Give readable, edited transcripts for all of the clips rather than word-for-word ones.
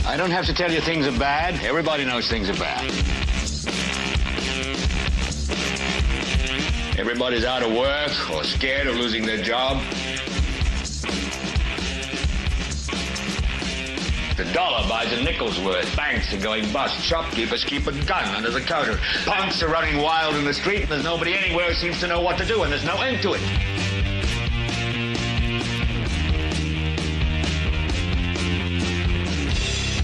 I don't have to tell you things are bad. Everybody knows things are bad. Everybody's out of work or scared of losing their job. The dollar buys a nickel's worth. Banks are going bust. Shopkeepers keep a gun under the counter. Punks are running wild in the street, and there's nobody anywhere who seems to know what to do, and there's no end to it.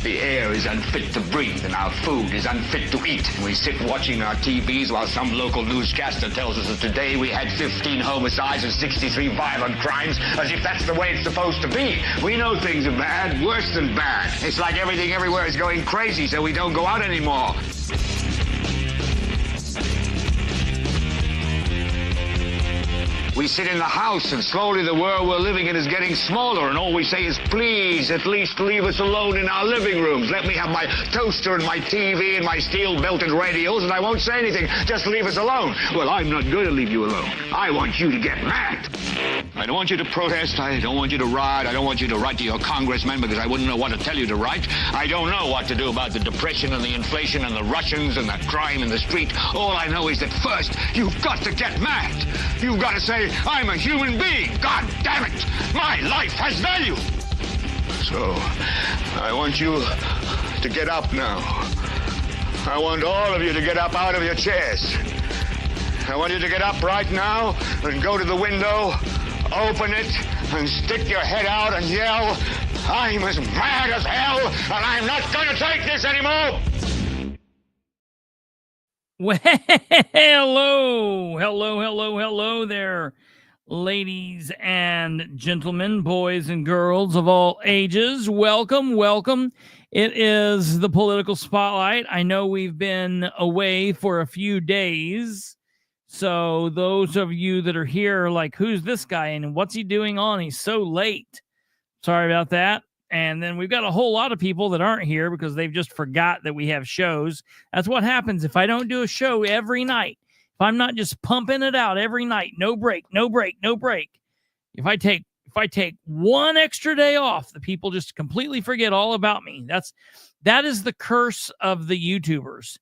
The air is unfit to breathe, and our food is unfit to eat. And we sit watching our TVs while some local newscaster tells us that today we had 15 homicides and 63 violent crimes, as if that's the way it's supposed to be. We know things are bad, worse than bad. It's like everything everywhere is going crazy, so we don't go out anymore. We sit in the house, and slowly the world we're living in is getting smaller, and all we say is, please, at least leave us alone in our living rooms. Let me have my toaster and my TV and my steel-belted radios, and I won't say anything. Just leave us alone. Well, I'm not going to leave you alone. I want you to get mad. I don't want you to protest. I don't want you to riot. I don't want you to write to your congressman, because I wouldn't know what to tell you to write. I don't know what to do about the depression and the inflation and the Russians and the crime in the street. All I know is that first, you've got to get mad. You've got to say, I'm a human being. God damn it. My life has value. So, I want you to get up now. I want all of you to get up out of your chairs. I want you to get up right now and go to the window, open it, and stick your head out and yell, I'm as mad as hell, and I'm not going to take this anymore. Well, hello there, ladies and gentlemen, boys and girls of all ages. Welcome. It is the Political Spotlight. I know we've been away for a few days, so those of you that are here are like, who's this guy and what's he doing on? He's so late. Sorry about that. And then we've got a whole lot of people that aren't here because they've just forgot that we have shows. That's what happens if I don't do a show every night. If I'm not just pumping it out every night, no break. If I take one extra day off, the people just completely forget all about me. That is the curse of the YouTubers.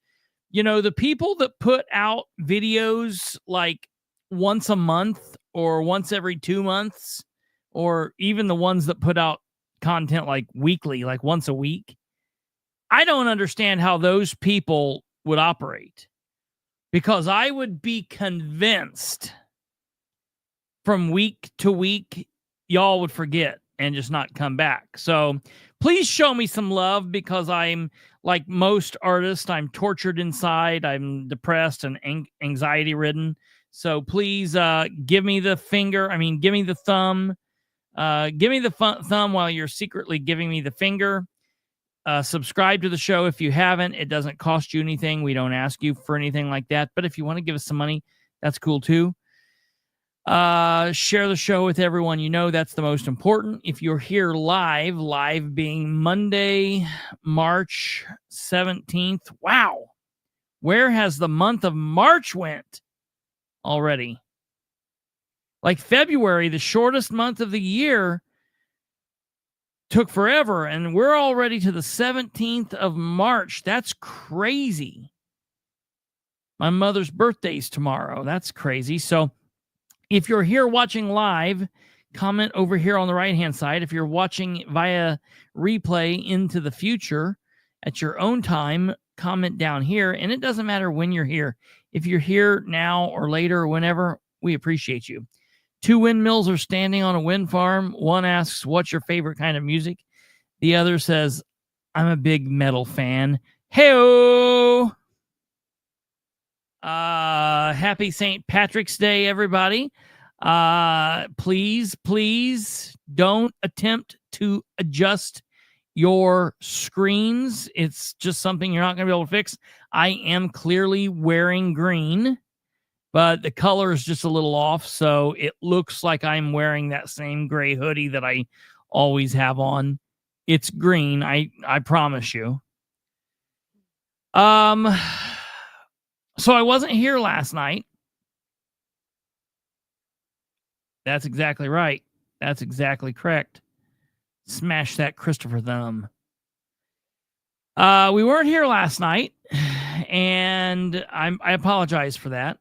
You know, the people that put out videos like once a month or once every 2 months, or even the ones that put out content like weekly, like once a week. I don't understand how those people would operate, because I would be convinced from week to week, y'all would forget and just not come back. So please show me some love, because I'm like most artists. I'm tortured inside. I'm depressed and anxiety ridden. So please give me the finger. Give me the thumb. Give me the thumb while you're secretly giving me the finger. Subscribe to the show if you haven't. It doesn't cost you anything. We don't ask you for anything like that. But if you want to give us some money, that's cool too. Share the show with everyone you know. That's the most important. If you're here live being Monday, March 17th. Wow. Where has the month of March went already? Like February, the shortest month of the year, took forever, and we're already to the 17th of March. That's crazy. My mother's birthday's tomorrow. That's crazy. So if you're here watching live, comment over here on the right-hand side. If you're watching via replay into the future at your own time, comment down here. And it doesn't matter when you're here. If you're here now or later or whenever, we appreciate you. 2 windmills are standing on a wind farm. One asks, what's your favorite kind of music? The other says, I'm a big metal fan. Hey-o! Happy St. Patrick's Day, everybody. Please don't attempt to adjust your screens. It's just something you're not going to be able to fix. I am clearly wearing green, but the color is just a little off, so it looks like I'm wearing that same gray hoodie that I always have on. It's green, I promise you. So I wasn't here last night. That's exactly right. That's exactly correct. Smash that Kristopher thumb. We weren't here last night, and I apologize for that.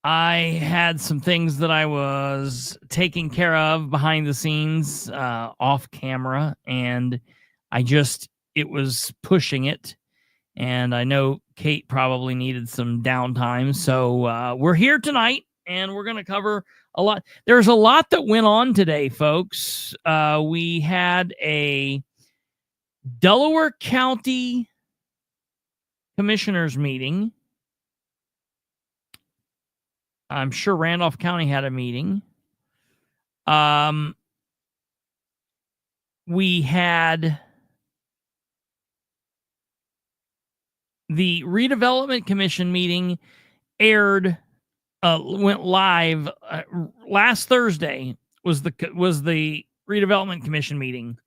I had some things that I was taking care of behind the scenes, off camera, and it was pushing it. And I know Kate probably needed some downtime. So we're here tonight, and we're going to cover a lot. There's a lot that went on today, folks. We had a Delaware County Commissioners meeting. I'm sure Randolph County had a meeting. We had the Redevelopment Commission meeting went live last Thursday was the Redevelopment Commission meeting.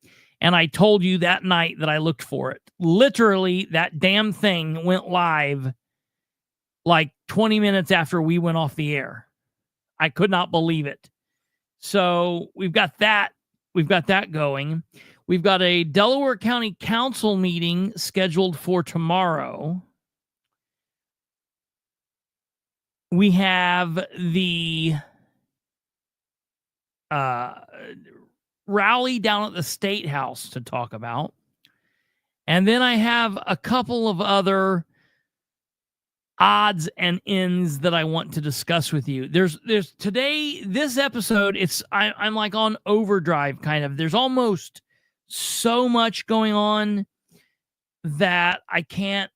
And I told you that night that I looked for it. Literally, that damn thing went live like 20 minutes after we went off the air. I could not believe it. So we've got that. We've got that going. We've got a Delaware County Council meeting scheduled for tomorrow. We have the rally down at the State House to talk about. And then I have a couple of other odds and ends that I want to discuss with you. There's today, this episode, I'm like on overdrive kind of. There's almost so much going on that I can't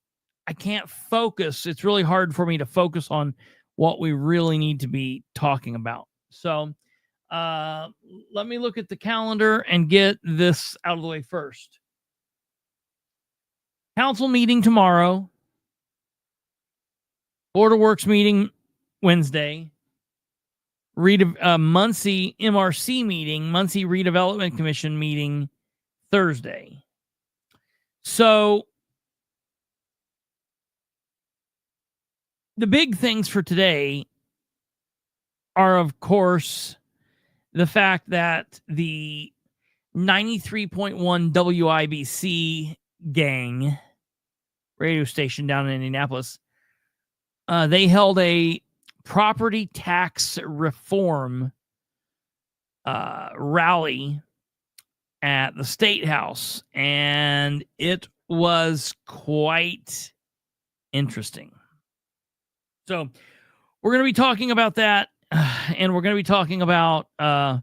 focus. It's really hard for me to focus on what we really need to be talking about. So let me look at the calendar and get this out of the way first. Council meeting tomorrow. Board of Works meeting Wednesday. Muncie MRC meeting, Muncie Redevelopment Commission meeting Thursday. So the big things for today are, of course, the fact that the 93.1 WIBC gang radio station down in Indianapolis, they held a property tax reform rally at the State House, and it was quite interesting. So we're going to be talking about that, and we're going to be talking about a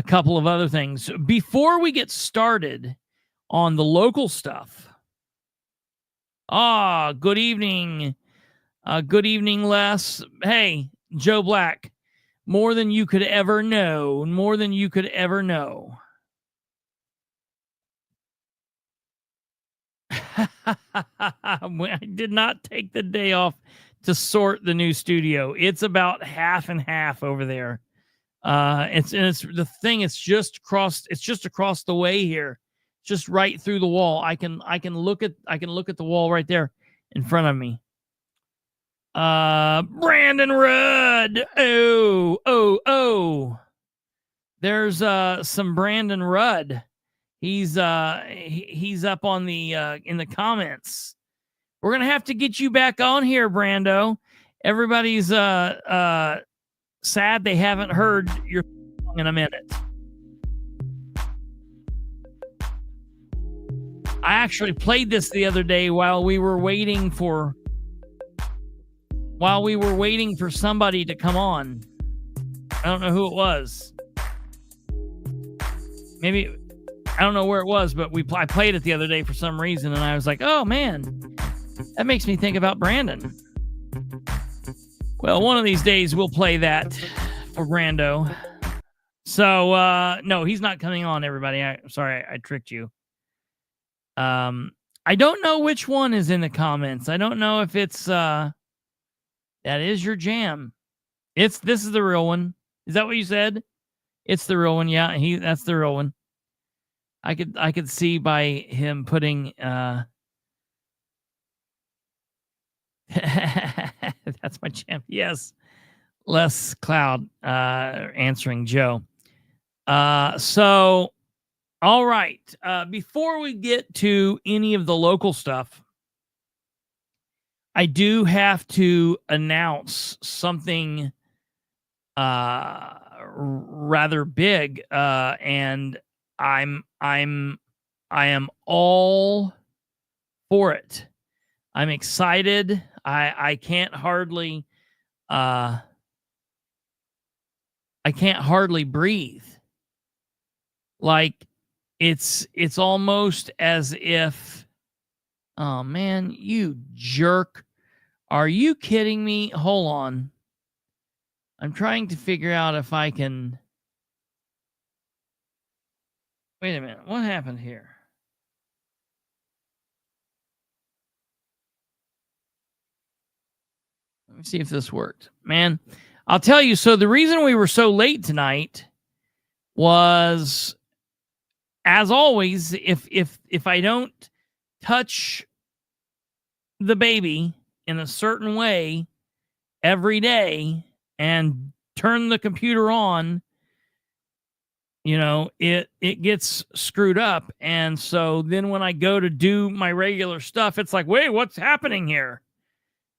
couple of other things. Before we get started on the local stuff, good evening. Good evening, Les. Hey, Joe Black. More than you could ever know. More than you could ever know. I did not take the day off to sort the new studio. It's about half and half over there. It's the thing. It's just across the way here, just right through the wall. I can look at the wall right there in front of me. Brandon Rudd. Oh. There's some Brandon Rudd. He's up on the in the comments. We're gonna have to get you back on here, Brando. Everybody's sad they haven't heard your song in a minute. I actually played this the other day while we were waiting for somebody to come on. I don't know who it was. Maybe, I don't know where it was, but I played it the other day for some reason, and I was like, oh man, that makes me think about Brandon. Well, one of these days we'll play that for Brando. So, no, he's not coming on, everybody. Sorry, I tricked you. I don't know which one is in the comments. I don't know if it's, that is your jam. This is the real one. Is that what you said? It's the real one. Yeah, that's the real one. I could see by him putting, that's my jam. Yes. Les Cloud answering Joe. So, all right. Before we get to any of the local stuff, I do have to announce something rather big, and I am all for it. I'm excited. I can't hardly breathe. Like it's almost as if, oh man, you jerk. Are you kidding me? Hold on. I'm trying to figure out if I can. Wait a minute. What happened here? Let me see if this worked. Man, I'll tell you. So the reason we were so late tonight was, as always, if I don't touch the baby in a certain way every day and turn the computer on, you know, it gets screwed up. And so then when I go to do my regular stuff, it's like, wait, what's happening here?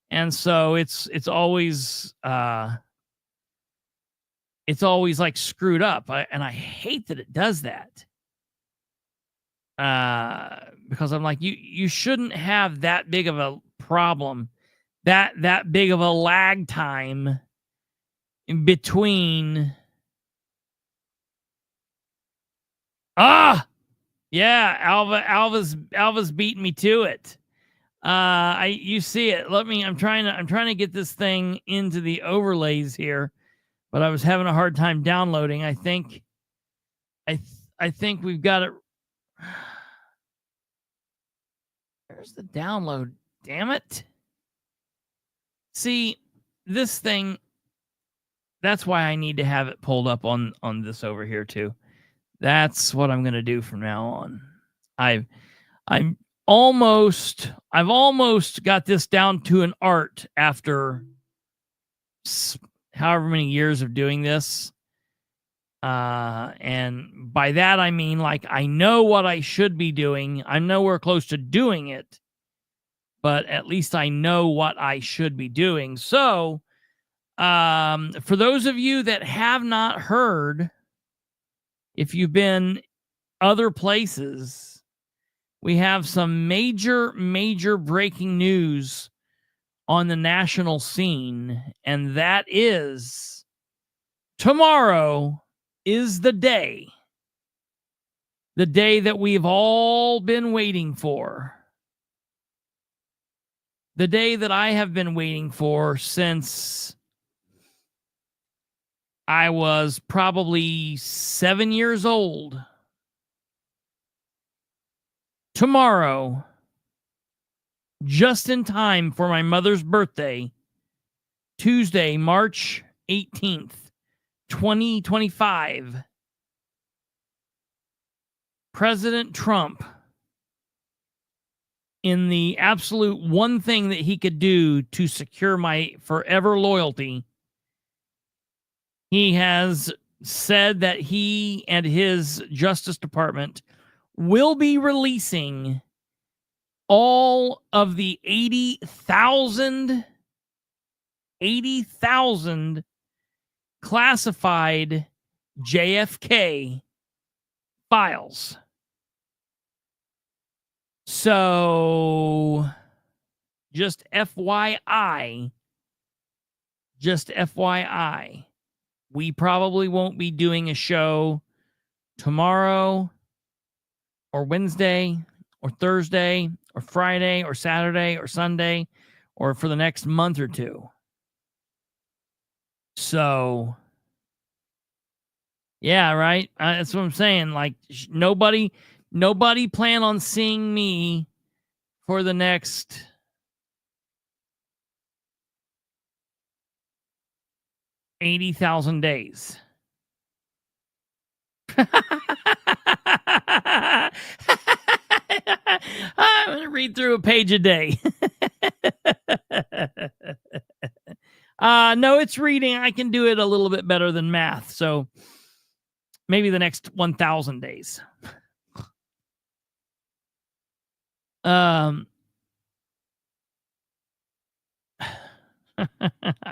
And so it's always like screwed up. And I hate that it does that. Because I'm like, you shouldn't have that big of a problem, that big of a lag time in between. Yeah, Alva's beating me to it. You see it. I'm trying to get this thing into the overlays here, but I was having a hard time downloading. I think we've got it. Where's the download? Damn it. See, this thing, that's why I need to have it pulled up on this over here too. That's what I'm going to do from now on. I've almost got this down to an art after however many years of doing this. And by that, I mean, like, I know what I should be doing. I'm nowhere close to doing it, but at least I know what I should be doing. So, for those of you that have not heard, if you've been other places, we have some major breaking news on the national scene, and that is tomorrow is the day that we've all been waiting for. The day that I have been waiting for since I was probably 7 years old. Tomorrow, just in time for my mother's birthday, Tuesday, March 18th, 2025, President Trump, in the absolute one thing that he could do to secure my forever loyalty, he has said that he and his Justice Department will be releasing all of the 80,000 classified JFK files. So, just FYI, we probably won't be doing a show tomorrow or Wednesday or Thursday or Friday or Saturday or Sunday or for the next month or two. So, yeah, right? That's what I'm saying. Like, nobody plan on seeing me for the next 80,000 days. I'm going to read through a page a day. No, it's reading. I can do it a little bit better than math. So maybe the next 1,000 days. I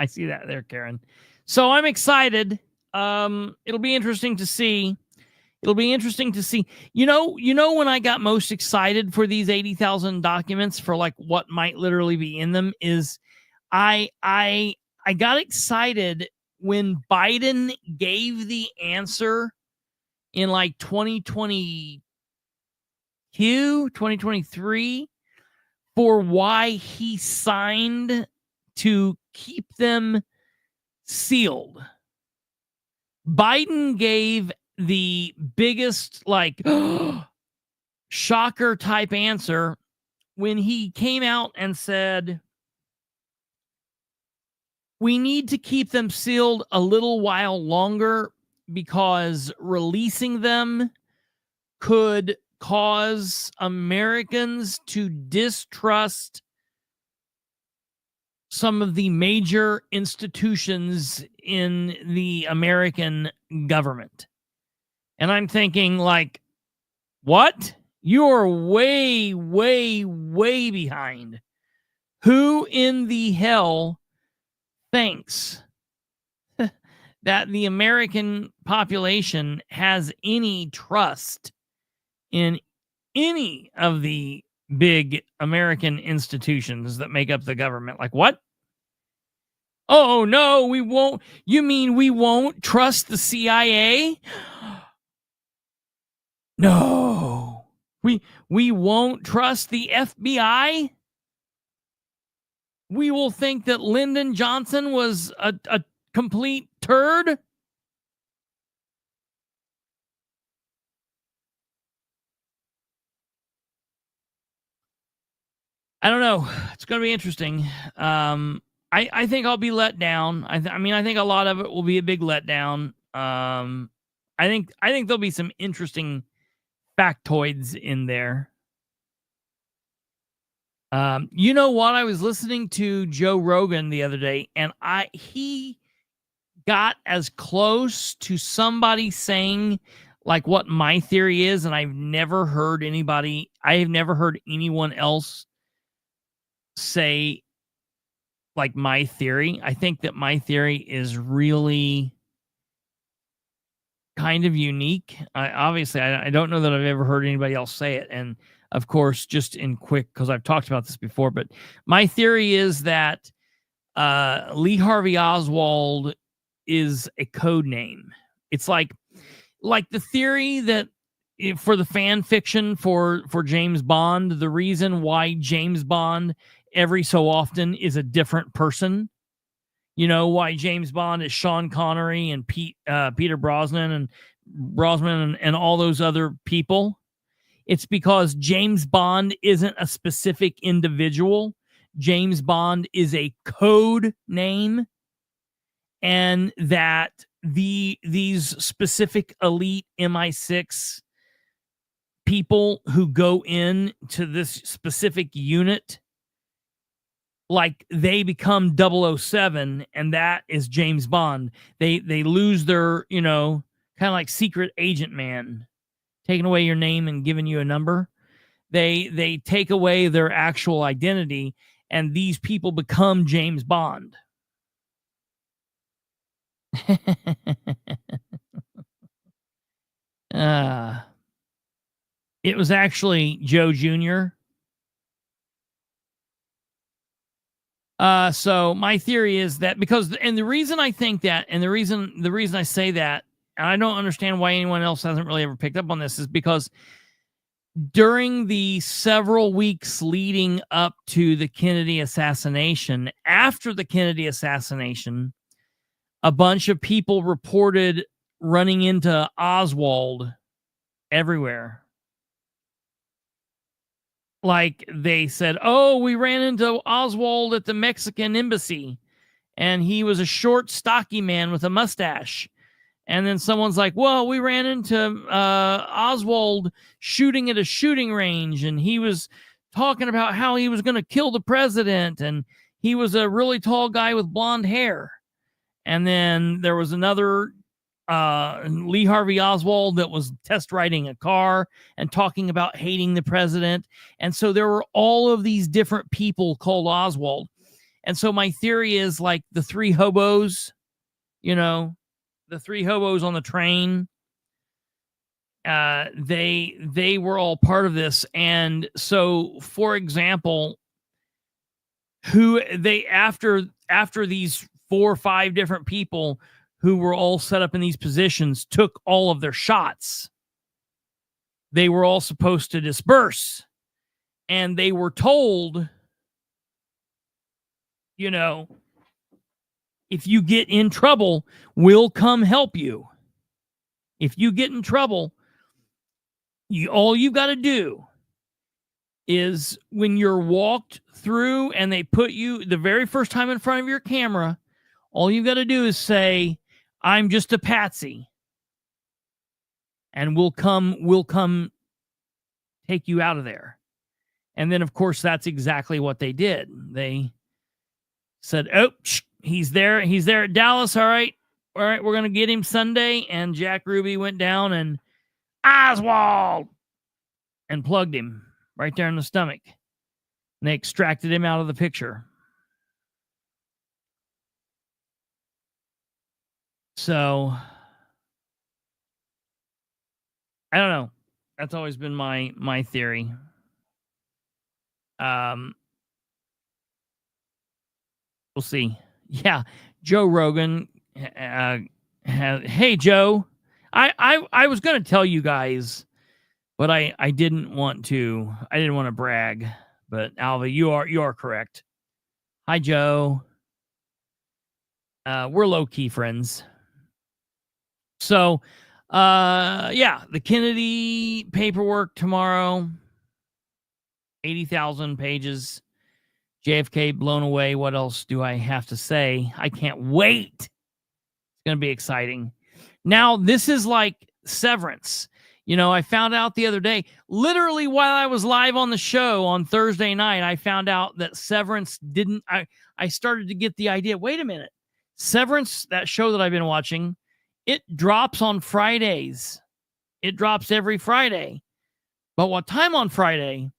see that there, Karen. So I'm excited. It'll be interesting to see. It'll be interesting to see. You know when I got most excited for these 80,000 documents for like what might literally be in them is I got excited when Biden gave the answer in like 2022, 2023 for why he signed to keep them sealed. Biden gave the biggest, like, shocker type answer when he came out and said, we need to keep them sealed a little while longer because releasing them could cause Americans to distrust some of the major institutions in the American government. And I'm thinking, like, what? You're way, way, way behind. Who in the hell thinks that the American population has any trust in any of the big American institutions that make up the government? Like, what? Oh, no, we won't. You mean we won't trust the CIA? No. We won't trust the FBI? We will think that Lyndon Johnson was a complete turd? I don't know. It's going to be interesting. I think I'll be let down. I think a lot of it will be a big letdown. I think there'll be some interesting factoids in there. You know what? I was listening to Joe Rogan the other day, and he got as close to somebody saying like what my theory is, and I've never heard anyone else say like my theory. I think that my theory is really kind of unique. I don't know that I've ever heard anybody else say it. And of course, just in quick, because I've talked about this before, but my theory is that Lee Harvey Oswald is a code name. It's like the theory that for the fan fiction for James Bond, the reason why James Bond every so often is a different person. You know why James Bond is Sean Connery and Peter Brosnan and all those other people? It's because James Bond isn't a specific individual. James Bond is a code name, and that these specific elite MI6 people who go in to this specific unit, like they become 007, and that is James Bond. They lose their, kind of like secret agent man, taking away your name and giving you a number. They take away their actual identity, and these people become James Bond. It was actually Joe Jr. So my theory is that and the reason I think that, and the reason I say that, and I don't understand why anyone else hasn't really ever picked up on this, is because during the several weeks leading up to the Kennedy assassination, after the Kennedy assassination, a bunch of people reported running into Oswald everywhere. Like they said, oh, we ran into Oswald at the Mexican embassy, and he was a short, stocky man with a mustache. And then someone's like, well, we ran into Oswald shooting at a shooting range, and he was talking about how he was going to kill the president, and he was a really tall guy with blonde hair. And then there was another Lee Harvey Oswald that was test riding a car and talking about hating the president. And so there were all of these different people called Oswald. And so my theory is like the three hobos, the three hobos on the train, they were all part of this. And so, for example, after these 4 or 5 different people who were all set up in these positions took all of their shots, they were all supposed to disperse, and they were told, if you get in trouble, we'll come help you. If you get in trouble, all you've got to do is when you're walked through and they put you the very first time in front of your camera, all you've got to do is say, I'm just a patsy. And we'll come take you out of there. And then, of course, that's exactly what they did. They said, oh, he's there. He's there at Dallas. All right, we're going to get him Sunday. And Jack Ruby went down and Oswald and plugged him right there in the stomach. And they extracted him out of the picture. So, I don't know. That's always been my theory. We'll see. Yeah, Joe Rogan. Hey, Joe. I was going to tell you guys, but I didn't want to. I didn't want to brag. But Alva, you are correct. Hi, Joe. We're low key friends. So, the Kennedy paperwork tomorrow. 80,000 pages. JFK blown away. What else do I have to say? I can't wait. It's going to be exciting. Now, this is like Severance. I found out the other day, literally while I was live on the show on Thursday night, I found out that Severance didn't. I started to get the idea. Wait a minute. Severance, that show that I've been watching, it drops on Fridays. It drops every Friday. But what time on Friday?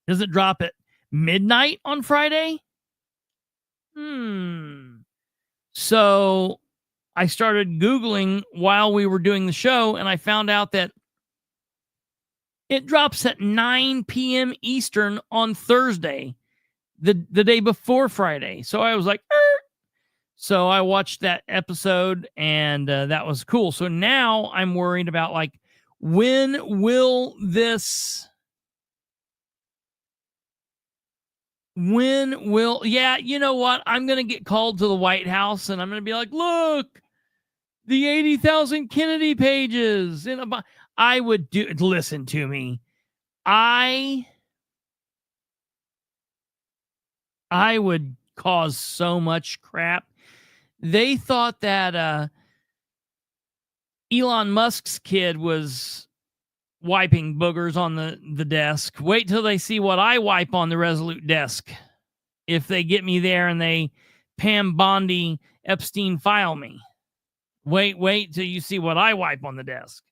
Does it drop at midnight on Friday? So I started Googling while we were doing the show, and I found out that it drops at 9 p.m. Eastern on Thursday, the day before Friday. So I was like, So I watched that episode, and that was cool. So now I'm worried about, like, when will this... yeah, you know what? I'm going to get called to the White House, and I'm going to be like, look, the 80,000 Kennedy pages. I would listen to me. I would cause so much crap. They thought that Elon Musk's kid was wiping boogers on the desk. Wait till they see what I wipe on the Resolute desk. If they get me there and they Pam Bondi Epstein file me. Wait till you see what I wipe on the desk.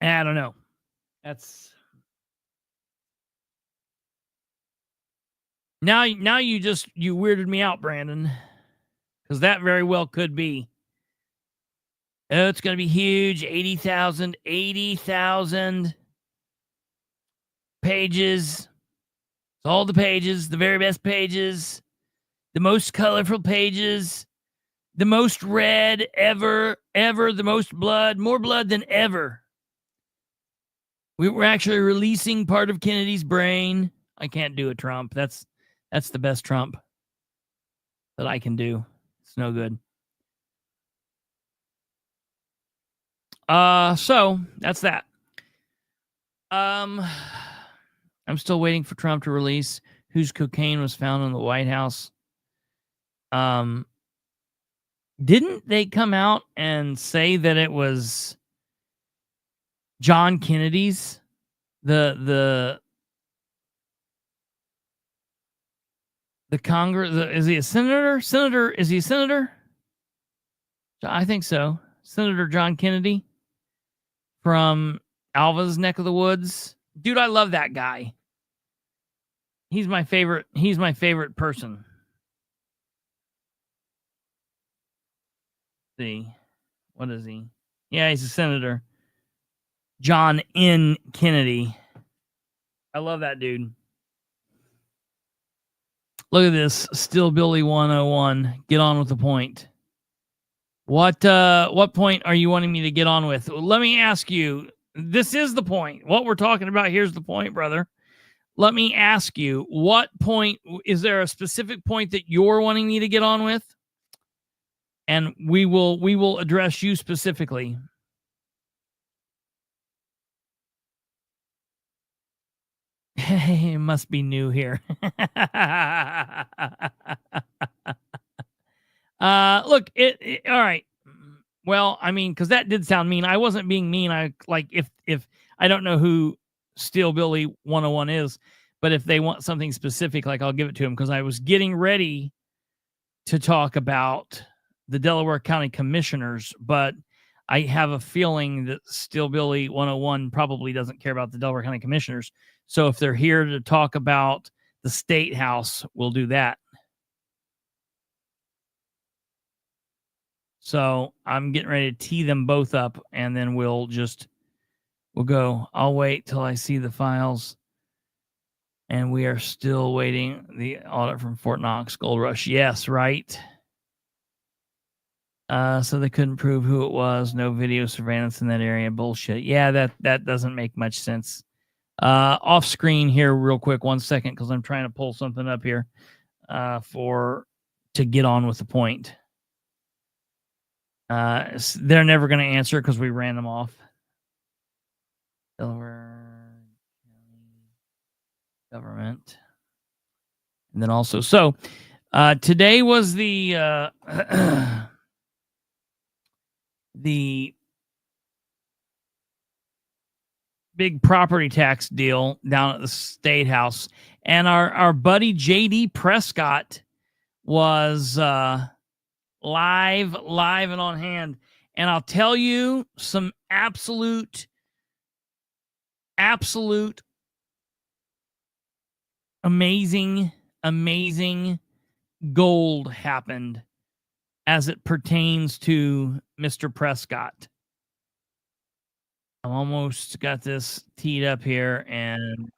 I don't know. That's now you weirded me out, Brandon. Because that very well could be. Oh, it's going to be huge. 80,000 pages. It's all the pages, the very best pages, the most colorful pages, the most red ever, the most blood, more blood than ever. We were actually releasing part of Kennedy's brain. I can't do a Trump. That's the best Trump that I can do. It's no good. So that's that. I'm still waiting for Trump to release whose cocaine was found in the White House. Didn't they come out and say that it was John Kennedy's, the Congress, is he a senator? Is he a senator? I think so. Senator John Kennedy from Alva's neck of the woods. Dude, I love that guy. He's my favorite. He's my favorite person. Let's see, what is he? Yeah, he's a senator. John N. Kennedy. I love that dude. Look at this. Still Billy 101. Get on with the point. What point are you wanting me to get on with? Let me ask you. This is the point. What we're talking about here's the point, brother. Let me ask you, what point, is there a specific point that you're wanting me to get on with? And we will address you specifically. It must be new here. Look, all right. Well, I mean, because that did sound mean. I wasn't being mean. I like if I don't know who Steel Billy 101 is, but if they want something specific, like I'll give it to them, because I was getting ready to talk about the Delaware County Commissioners, but I have a feeling that Steel Billy 101 probably doesn't care about the Delaware County Commissioners. So if they're here to talk about the State House, we'll do that. So I'm getting ready to tee them both up, and then we'll go. I'll wait till I see the files. And we are still waiting. The audit from Fort Knox, Gold Rush. Yes, right. So they couldn't prove who it was. No video surveillance in that area. Bullshit. Yeah, that doesn't make much sense. Off screen here real quick, 1 second, because I'm trying to pull something up here to get on with the point. They're never going to answer because we ran them off. Delaware County Government. And then also, so today was the the big property tax deal down at the State House. And our buddy JD Prescott was live and on hand. And I'll tell you some absolute amazing gold happened as it pertains to Mr. Prescott. I'm almost got this teed up here, and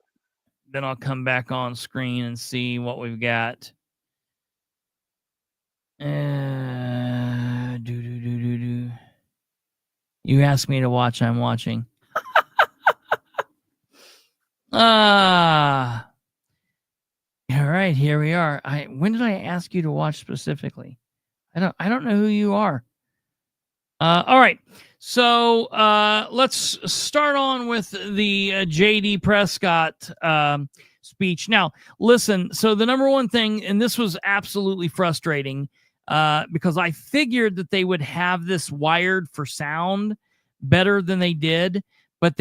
then I'll come back on screen and see what we've got. You asked me to watch, I'm watching. All right, here we are. When did I ask you to watch specifically? I don't know who you are. All right. So let's start on with the JD Prescott speech. Now, listen, so the number one thing, and this was absolutely frustrating because I figured that they would have this wired for sound better than they did. But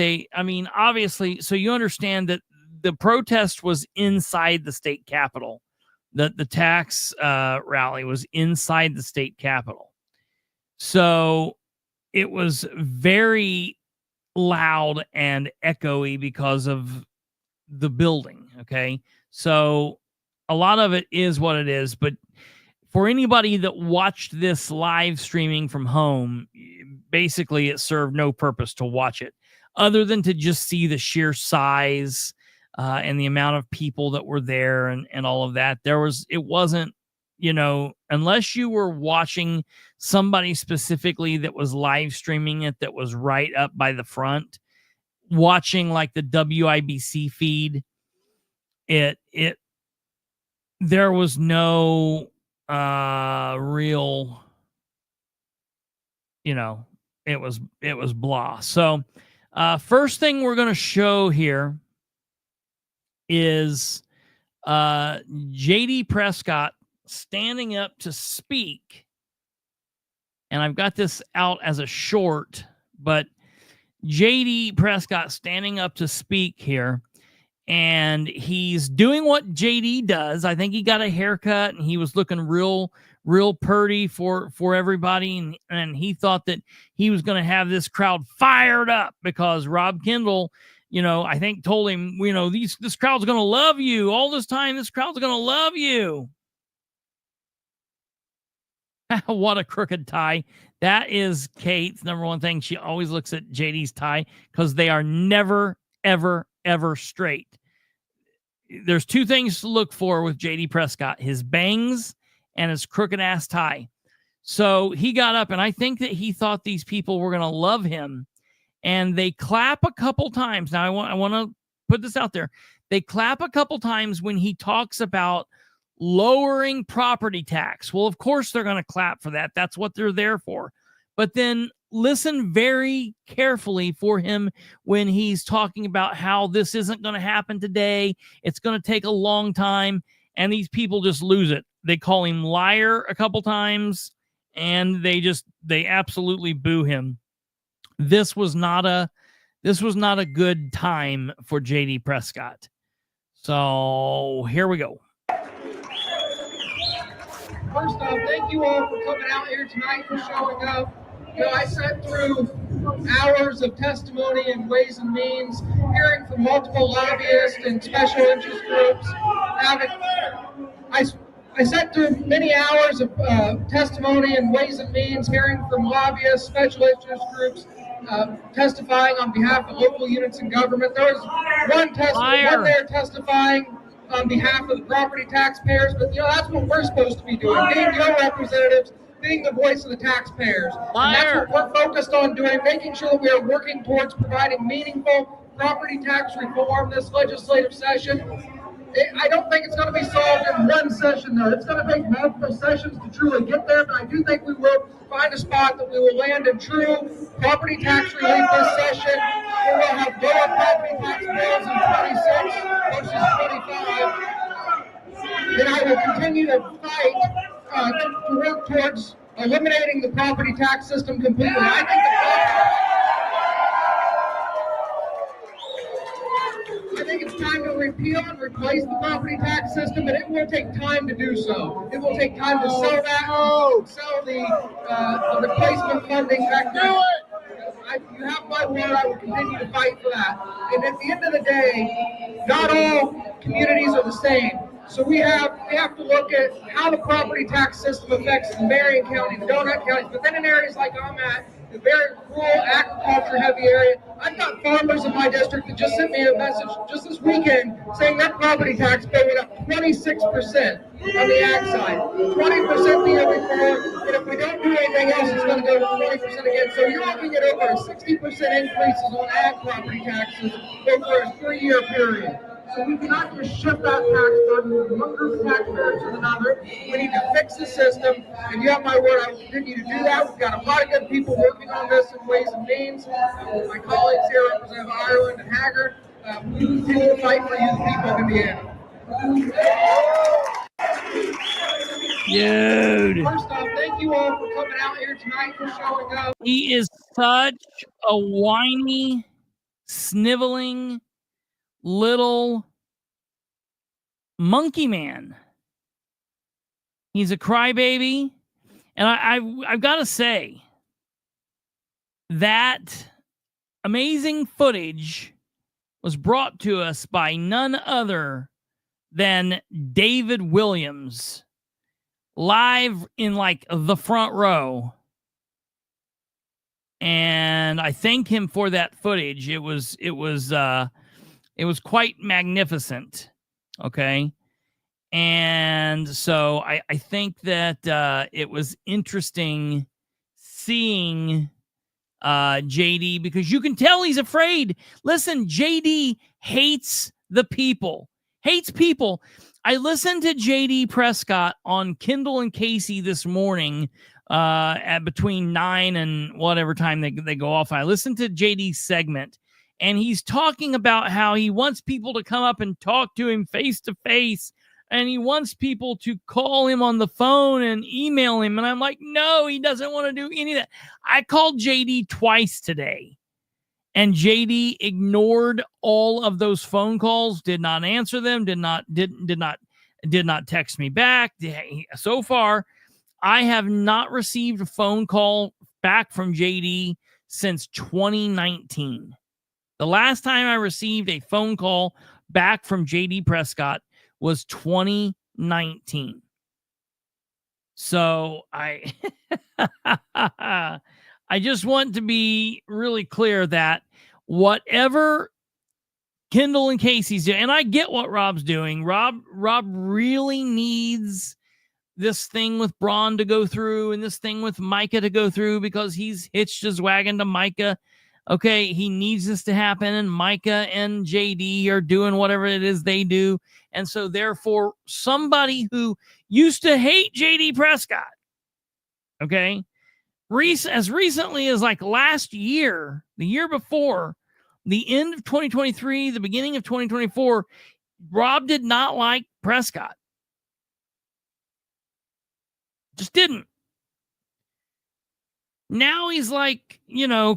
obviously, so you understand that the protest was inside the state capitol. The tax rally was inside the state capitol. So it was very loud and echoey because of the building. Okay. So a lot of it is what it is. But for anybody that watched this live streaming from home, basically it served no purpose to watch it other than to just see the sheer size and the amount of people that were there and all of that. It wasn't, unless you were watching somebody specifically that was live streaming it, that was right up by the front, watching like the WIBC feed, there was no real, it was blah. So first thing we're going to show here is JD Prescott standing up to speak. And I've got this out as a short, but JD Prescott standing up to speak here, and he's doing what JD does. I think he got a haircut and he was looking real purty for everybody, and he thought that he was going to have this crowd fired up because Rob Kendall, I think told him, this crowd's going to love you all this time. This crowd's going to love you. What a crooked tie. That is Kate's number one thing. She always looks at JD's tie because they are never, ever, ever straight. There's two things to look for with JD Prescott, his bangs and his crooked ass tie. So he got up, and I think that he thought these people were going to love him, and they clap a couple times. Now I want to put this out there. They clap a couple times when he talks about lowering property tax. Well, of course they're going to clap for that. That's what they're there for. But then listen very carefully for him when he's talking about how this isn't going to happen today. It's going to take a long time. And these people just lose it. They call him liar a couple times, and they absolutely boo him. This was not a good time for JD Prescott. So here we go. First off, thank you all for coming out here tonight, for showing up. I sat through hours of testimony and Ways and Means, hearing from multiple lobbyists and special interest groups. I sat through many hours of testimony and Ways and Means, hearing from lobbyists, special interest groups, testifying on behalf of local units in government. There was one there testifying on behalf of the property taxpayers, but that's what we're supposed to be doing, being your representatives, being the voice of the taxpayers. And that's what we're focused on doing, making sure that we are working towards providing meaningful property tax reform this legislative session. I don't think it's going to be solved in one session, though. It's going to take multiple sessions to truly get there, but I do think we will find a spot that we will land in true property tax relief this session. We will have lower property tax bills in 26 versus 25. And I will continue to fight to work towards eliminating the property tax system completely. I think it's time to repeal and replace the property tax system, but it will take time to do so. It will take time to sell that, sell the replacement funding back there. You have my word, I will continue to fight for that. And at the end of the day, not all communities are the same. So we have to look at how the property tax system affects the Marion County, the Donut Counties, but then in areas like I'm at, a very rural, agriculture-heavy area. I've got farmers in my district that just sent me a message just this weekend saying that property tax bill went up 26% on the ag side, 20% the year before, and if we don't do anything else, it's going to go to 20% again. So you're looking at over 60% increases on ag property taxes over a 3-year period. So we cannot just shift that tax burden from one group of taxpayers to another. We need to fix the system, and you have my word, I will continue to do that. We've got a lot of good people working on this in Ways and Means. My colleagues here, Representative Ireland and Haggard, we continue to fight for you, the people of Indiana. Dude. First off, thank you all for coming out here tonight, for showing up. He is such a whiny, sniveling little monkey man. He's a crybaby, and I've got to say that amazing footage was brought to us by none other than David Williams, live in like the front row. And I thank him for that footage. It was quite magnificent. Okay. And so I think that it was interesting seeing JD, because you can tell he's afraid. Listen, JD hates the people. Hates people. I listened to JD Prescott on Kendall and Casey this morning at between 9 and whatever time they go off. I listened to JD's segment, and he's talking about how he wants people to come up and talk to him face to face, and he wants people to call him on the phone and email him. And I'm like, no, he doesn't want to do any of that. I called JD twice today, And JD ignored all of those phone calls, did not answer them, did not text me back. So far, I have not received a phone call back from JD since 2019. The last time I received a phone call back from JD Prescott was 2019. So I just want to be really clear that whatever Kendall and Casey's doing, and I get what Rob's doing. Rob really needs this thing with Braun to go through and this thing with Micah to go through because he's hitched his wagon to Micah. Okay, he needs this to happen, and Micah and JD are doing whatever it is they do. And so therefore, somebody who used to hate JD Prescott, okay, as recently as like last year, the year before, the end of 2023, the beginning of 2024, Rob did not like Prescott. Just didn't. Now he's like,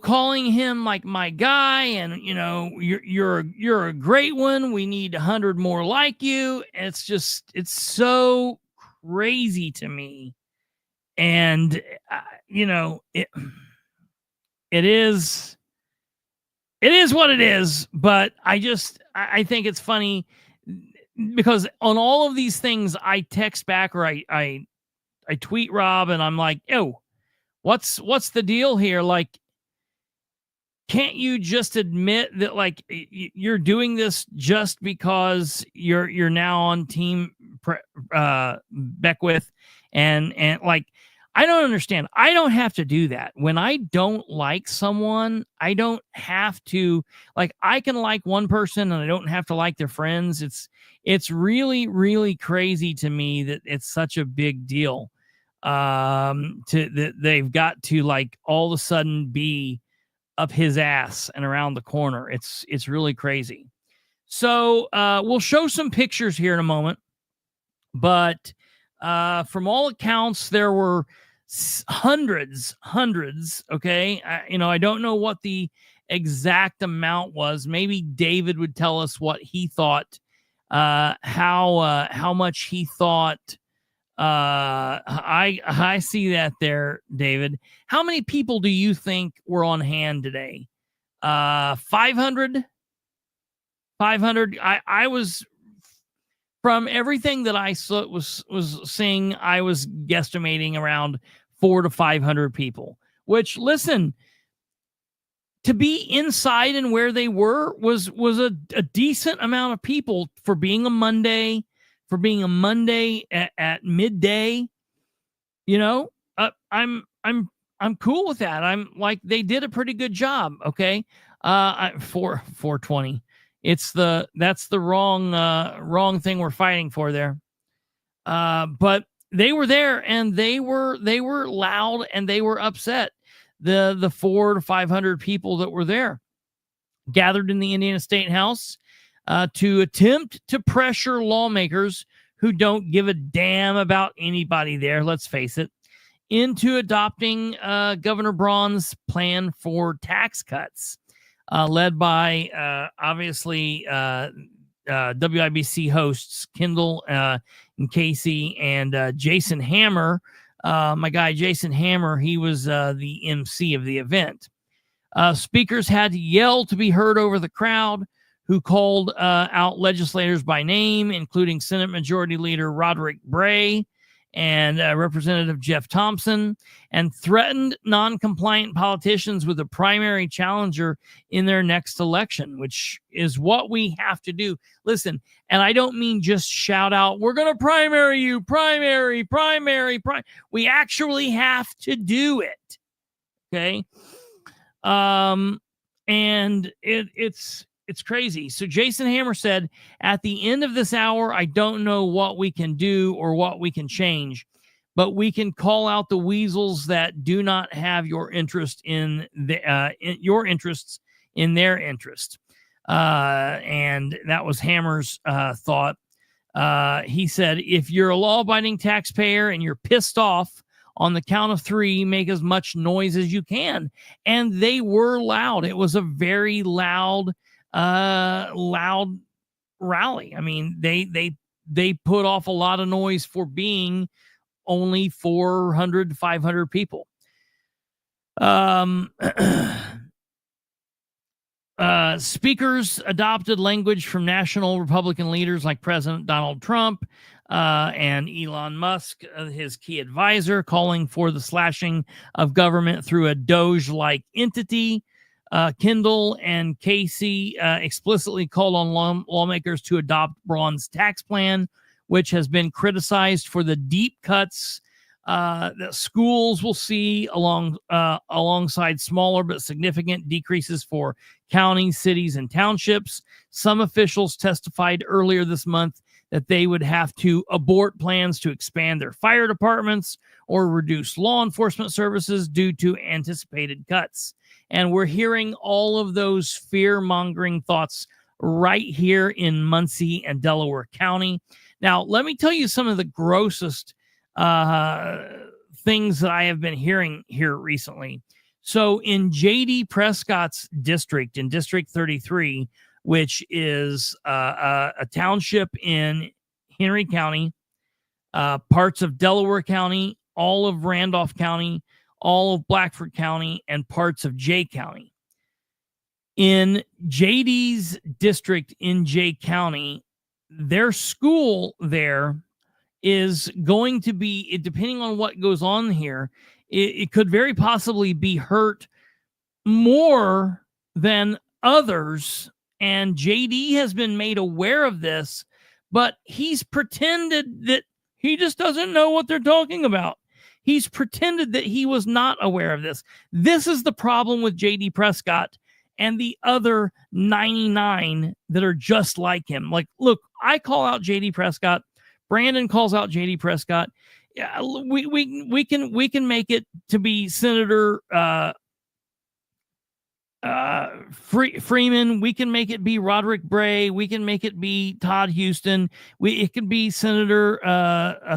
calling him like my guy, and you're a great one. We need 100 more like you. It's so crazy to me, and it is what it is. But I think it's funny because on all of these things, I text back or I tweet Rob, and I'm like, yo, what's the deal here? Like, can't you just admit that like you're doing this just because you're now on team Beckwith and like, I don't understand. I don't have to do that. When I don't like someone, I don't have to, like, I can like one person and I don't have to like their friends. It's really, really crazy to me that it's such a big deal. That they've got to like all of a sudden be up his ass and around the corner. It's really crazy. So we'll show some pictures here in a moment, but from all accounts, there were hundreds. Okay. I don't know what the exact amount was. Maybe David would tell us what he thought, how much he thought. I see that there, David. How many people do you think were on hand today? 500. I was, from everything that I was seeing, I was guesstimating around 400 to 500 people. Which, listen, to be inside and where they were was a decent amount of people for being a Monday. For being a Monday at midday, I'm cool with that. I'm like, they did a pretty good job. Okay. 420. That's the wrong thing we're fighting for there. But they were there and they were loud and they were upset. The 400 to 500 people that were there gathered in the Indiana State House to attempt to pressure lawmakers who don't give a damn about anybody there, let's face it, into adopting Governor Braun's plan for tax cuts, led by, obviously, WIBC hosts Kendall and Casey and Jason Hammer. My guy, Jason Hammer, he was the MC of the event. Speakers had to yell to be heard over the crowd, who called out legislators by name, including Senate Majority Leader Roderick Bray and Representative Jeff Thompson, and threatened non-compliant politicians with a primary challenger in their next election, which is what we have to do. Listen, and I don't mean just shout out, we're going to primary you, primary. We actually have to do it. Okay? And it's crazy. So Jason Hammer said, at the end of this hour, I don't know what we can do or what we can change, but we can call out the weasels that do not have your interest in your interests in their interest. And that was Hammer's thought. He said, if you're a law-abiding taxpayer and you're pissed off, On the count of 3, make as much noise as you can. And they were loud. It was a very loud rally. I mean, they put off a lot of noise for being only 400 to 500 people. Speakers adopted language from national Republican leaders like President Donald Trump and Elon Musk, his key advisor, calling for the slashing of government through a Doge-like entity. Kendall and Casey explicitly called on lawmakers to adopt Braun's tax plan, which has been criticized for the deep cuts that schools will see alongside smaller but significant decreases for counties, cities, and townships. Some officials testified earlier this month that they would have to abort plans to expand their fire departments or reduce law enforcement services due to anticipated cuts. And we're hearing all of those fear-mongering thoughts right here in Muncie and Delaware County. Now, let me tell you some of the grossest things that I have been hearing here recently. So in J.D. Prescott's district, in District 33, which is a township in Henry County, parts of Delaware County, all of Randolph County, all of Blackford County, and parts of Jay County. In J.D.'s district in Jay County, their school there is going to be, depending on what goes on here, it could very possibly be hurt more than others. And JD has been made aware of this, but he's pretended that he just doesn't know what they're talking about. He's pretended that he was not aware of this. This is the problem with JD Prescott and the other 99 that are just like him. Like, look, I call out JD Prescott. Brandon calls out JD Prescott. Yeah, we can make it to be Senator Freeman. We can make it be Roderick Bray. We can make it be Todd Houston. It can be Senator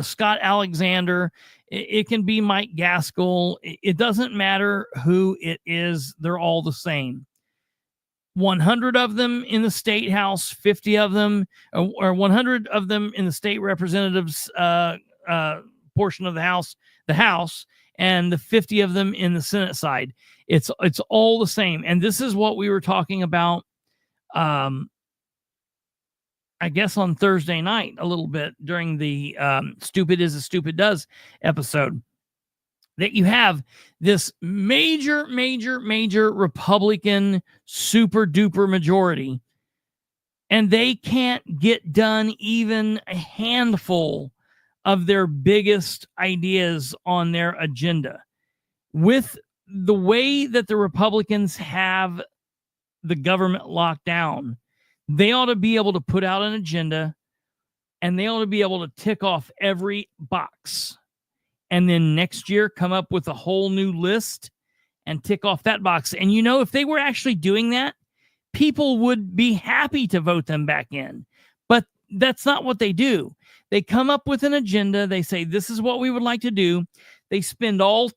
Scott Alexander. It can be Mike Gaskell. It doesn't matter who it is. They're all the same. 100 of them in the state house, 50 of them, or 100 of them in the state representatives portion of the house, and the 50 of them in the Senate side. It's all the same. And this is what we were talking about, I guess on Thursday night, a little bit during the Stupid is as Stupid Does episode, that you have this major Republican super duper majority, and they can't get done even a handful of their biggest ideas on their agenda. With the way that the Republicans have the government locked down, they ought to be able to put out an agenda, and they ought to be able to tick off every box. And then next year come up with a whole new list and tick off that box. And you know, if they were actually doing that, people would be happy to vote them back in. But that's not what they do. They come up with an agenda. They say, this is what we would like to do. They spend all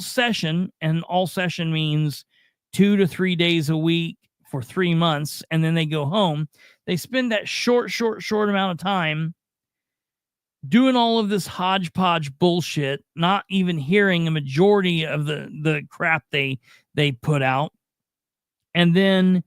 session, and all session means 2 to 3 days a week for 3 months, and then they go home. They spend that short amount of time doing all of this hodgepodge bullshit, not even hearing a majority of the crap they put out, and then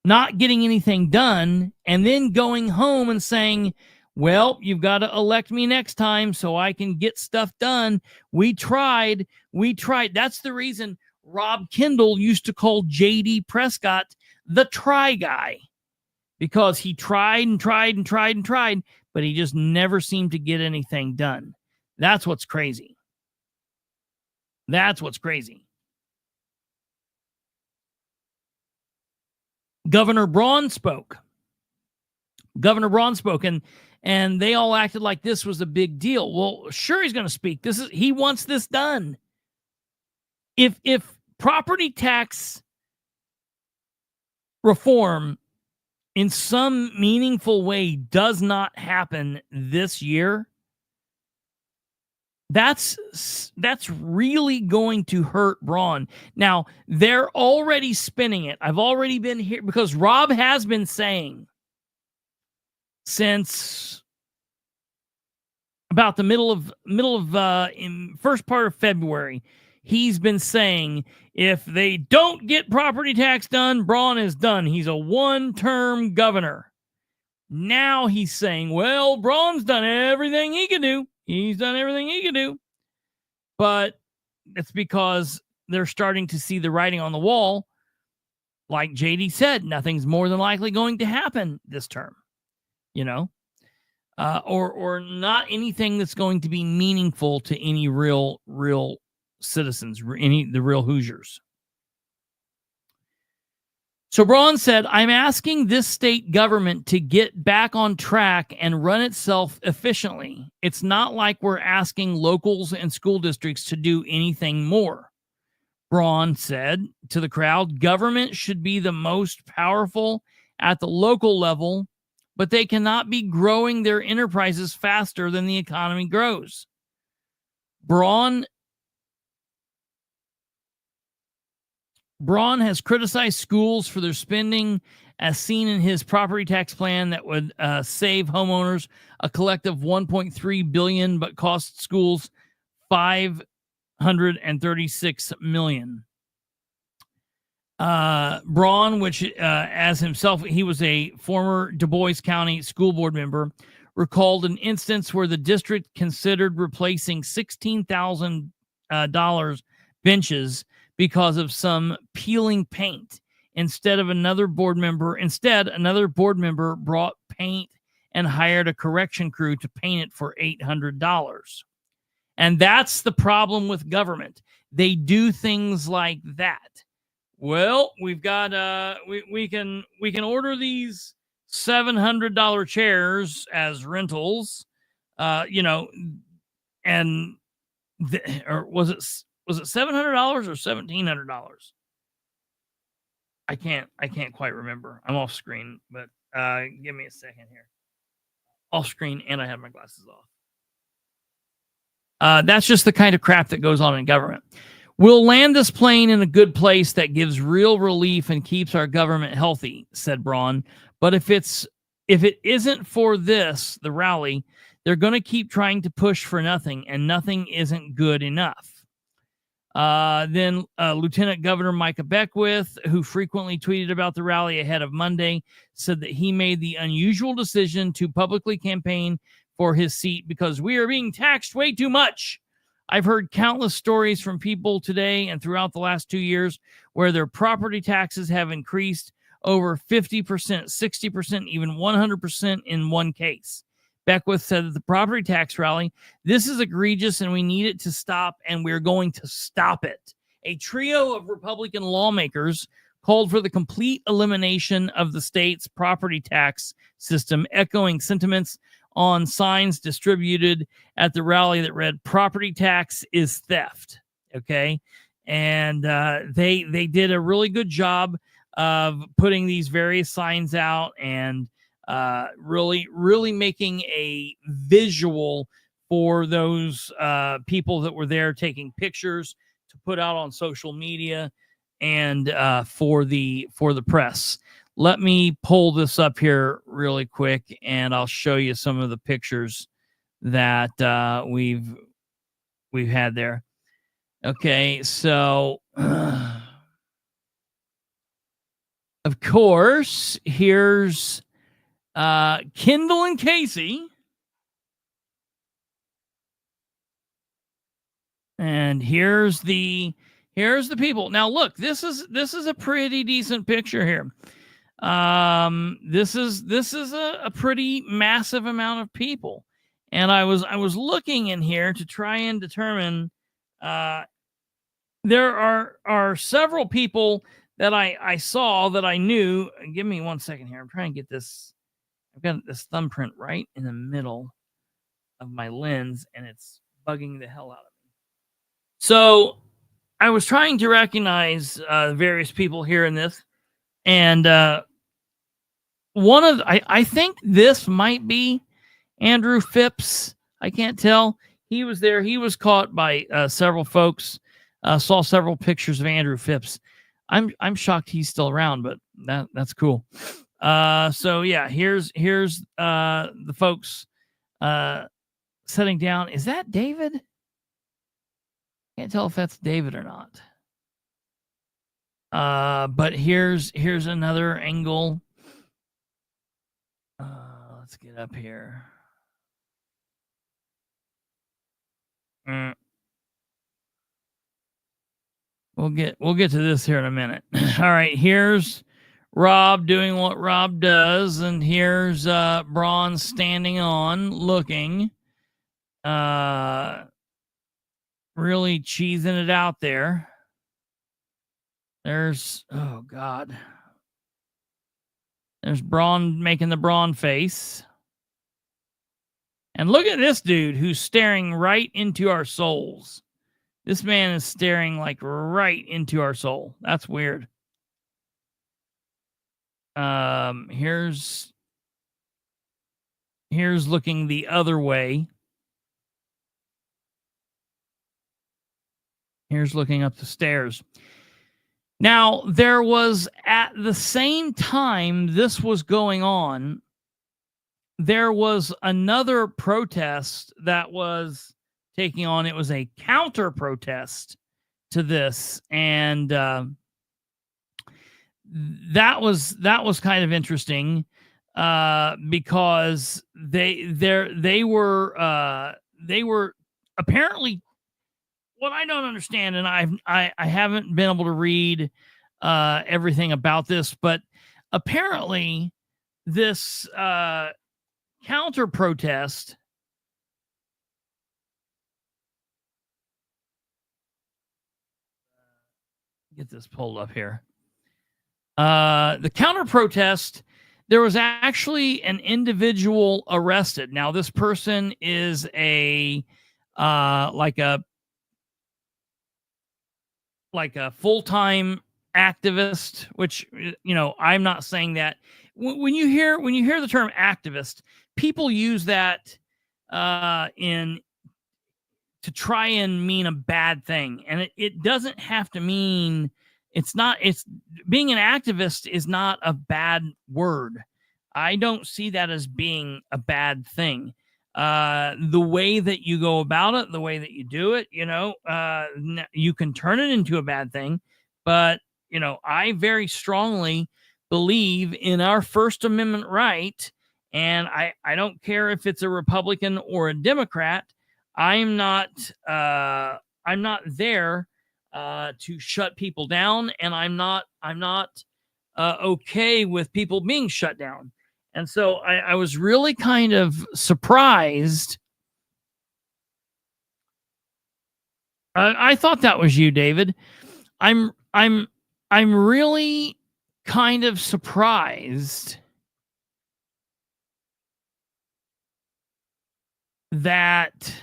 not getting anything done, and then going home and saying, well, you've got to elect me next time so I can get stuff done. We tried. That's the reason Rob Kendall used to call J.D. Prescott the try guy, because he tried, but he just never seemed to get anything done. That's what's crazy. Governor Braun spoke, and they all acted like this was a big deal. Well, sure, he's going to speak. He wants this done. If property tax reform in some meaningful way does not happen this year, That's really going to hurt Braun. Now, they're already spinning it. I've already been here because Rob has been saying since about the middle of in first part of February, he's been saying if they don't get property tax done, Braun is done. He's a one-term governor. Now he's saying, well, Braun's done everything he can do. He's done everything he can do. But it's because they're starting to see the writing on the wall. Like JD said, nothing's more than likely going to happen this term, you know, or not anything that's going to be meaningful to any real citizens, the real Hoosiers. So Braun said, I'm asking this state government to get back on track and run itself efficiently. It's not like we're asking locals and school districts to do anything more. Braun said to the crowd, government should be the most powerful at the local level, but they cannot be growing their enterprises faster than the economy grows. Braun has criticized schools for their spending, as seen in his property tax plan that would save homeowners a collective $1.3 billion, but cost schools $536 million. Braun, which as himself, he was a former Du Bois County school board member, recalled an instance where the district considered replacing $16,000 benches because of some peeling paint. Another board member brought paint and hired a correction crew to paint it for $800. And that's the problem with government. They do things like that. Well, we've got we can order these $700 chairs as rentals, or was it $700 or $1,700? I can't quite remember. I'm off screen, but give me a second here. Off screen, and I have my glasses off. That's just the kind of crap that goes on in government. We'll land this plane in a good place that gives real relief and keeps our government healthy, said Braun. But if it isn't for this, the rally, they're going to keep trying to push for nothing, and nothing isn't good enough. Then Lieutenant Governor Micah Beckwith, who frequently tweeted about the rally ahead of Monday, said that he made the unusual decision to publicly campaign for his seat because we are being taxed way too much. I've heard countless stories from people today and throughout the last 2 years where their property taxes have increased over 50%, 60%, even 100% in one case. Beckwith said at the property tax rally, this is egregious and we need it to stop, and we're going to stop it. A trio of Republican lawmakers called for the complete elimination of the state's property tax system, echoing sentiments on signs distributed at the rally that read, property tax is theft. Okay. And they did a really good job of putting these various signs out and really making a visual for those people that were there taking pictures to put out on social media and for the press. Let me pull this up here really quick, and I'll show you some of the pictures that we've had there. Okay, so of course, here's Kendall and Casey. And here's the people. Now look, this is a pretty decent picture here. This is a pretty massive amount of people. And I was looking in here to try and determine there are several people that I saw that I knew. Give me 1 second here. I'm trying to get this. I've got this thumbprint right in the middle of my lens, and it's bugging the hell out of me. So I was trying to recognize various people here in this, and I think this might be Andrew Phipps. I can't tell. he was there. He was caught by several folks. Saw several pictures of Andrew Phipps. I'm shocked he's still around, but that's cool. So yeah, here's the folks sitting down. Is that David? Can't tell if that's David or not. But here's another angle. Let's get up here. We'll get to this here in a minute. All right, here's Rob doing what Rob does, and here's Braun standing on, looking, really cheesing it out there. There's there's Braun making the Braun face. And look at this dude who's staring right into our souls. This man is staring like right into our soul. That's weird. Here's looking the other way. Here's looking up the stairs. Now, there was, at the same time this was going on, there was another protest that was taking on. It was a counter protest to this, and that was kind of interesting because they were apparently, what I don't understand, and I haven't been able to read everything about this, but apparently this counter protest get this pulled up here. The counter protest, there was actually an individual arrested. Now, this person is a full-time activist, which, I'm not saying that. When you hear the term activist, people use that to try and mean a bad thing, and it doesn't have to mean. It's being an activist is not a bad word. I don't see that as being a bad thing. The way that you go about it, the way that you do it, you can turn it into a bad thing. But, I very strongly believe in our First Amendment right. And I don't care if it's a Republican or a Democrat. I'm not there to shut people down, and I'm not okay with people being shut down. And so I was really kind of surprised. I thought that was you, David. I'm really kind of surprised that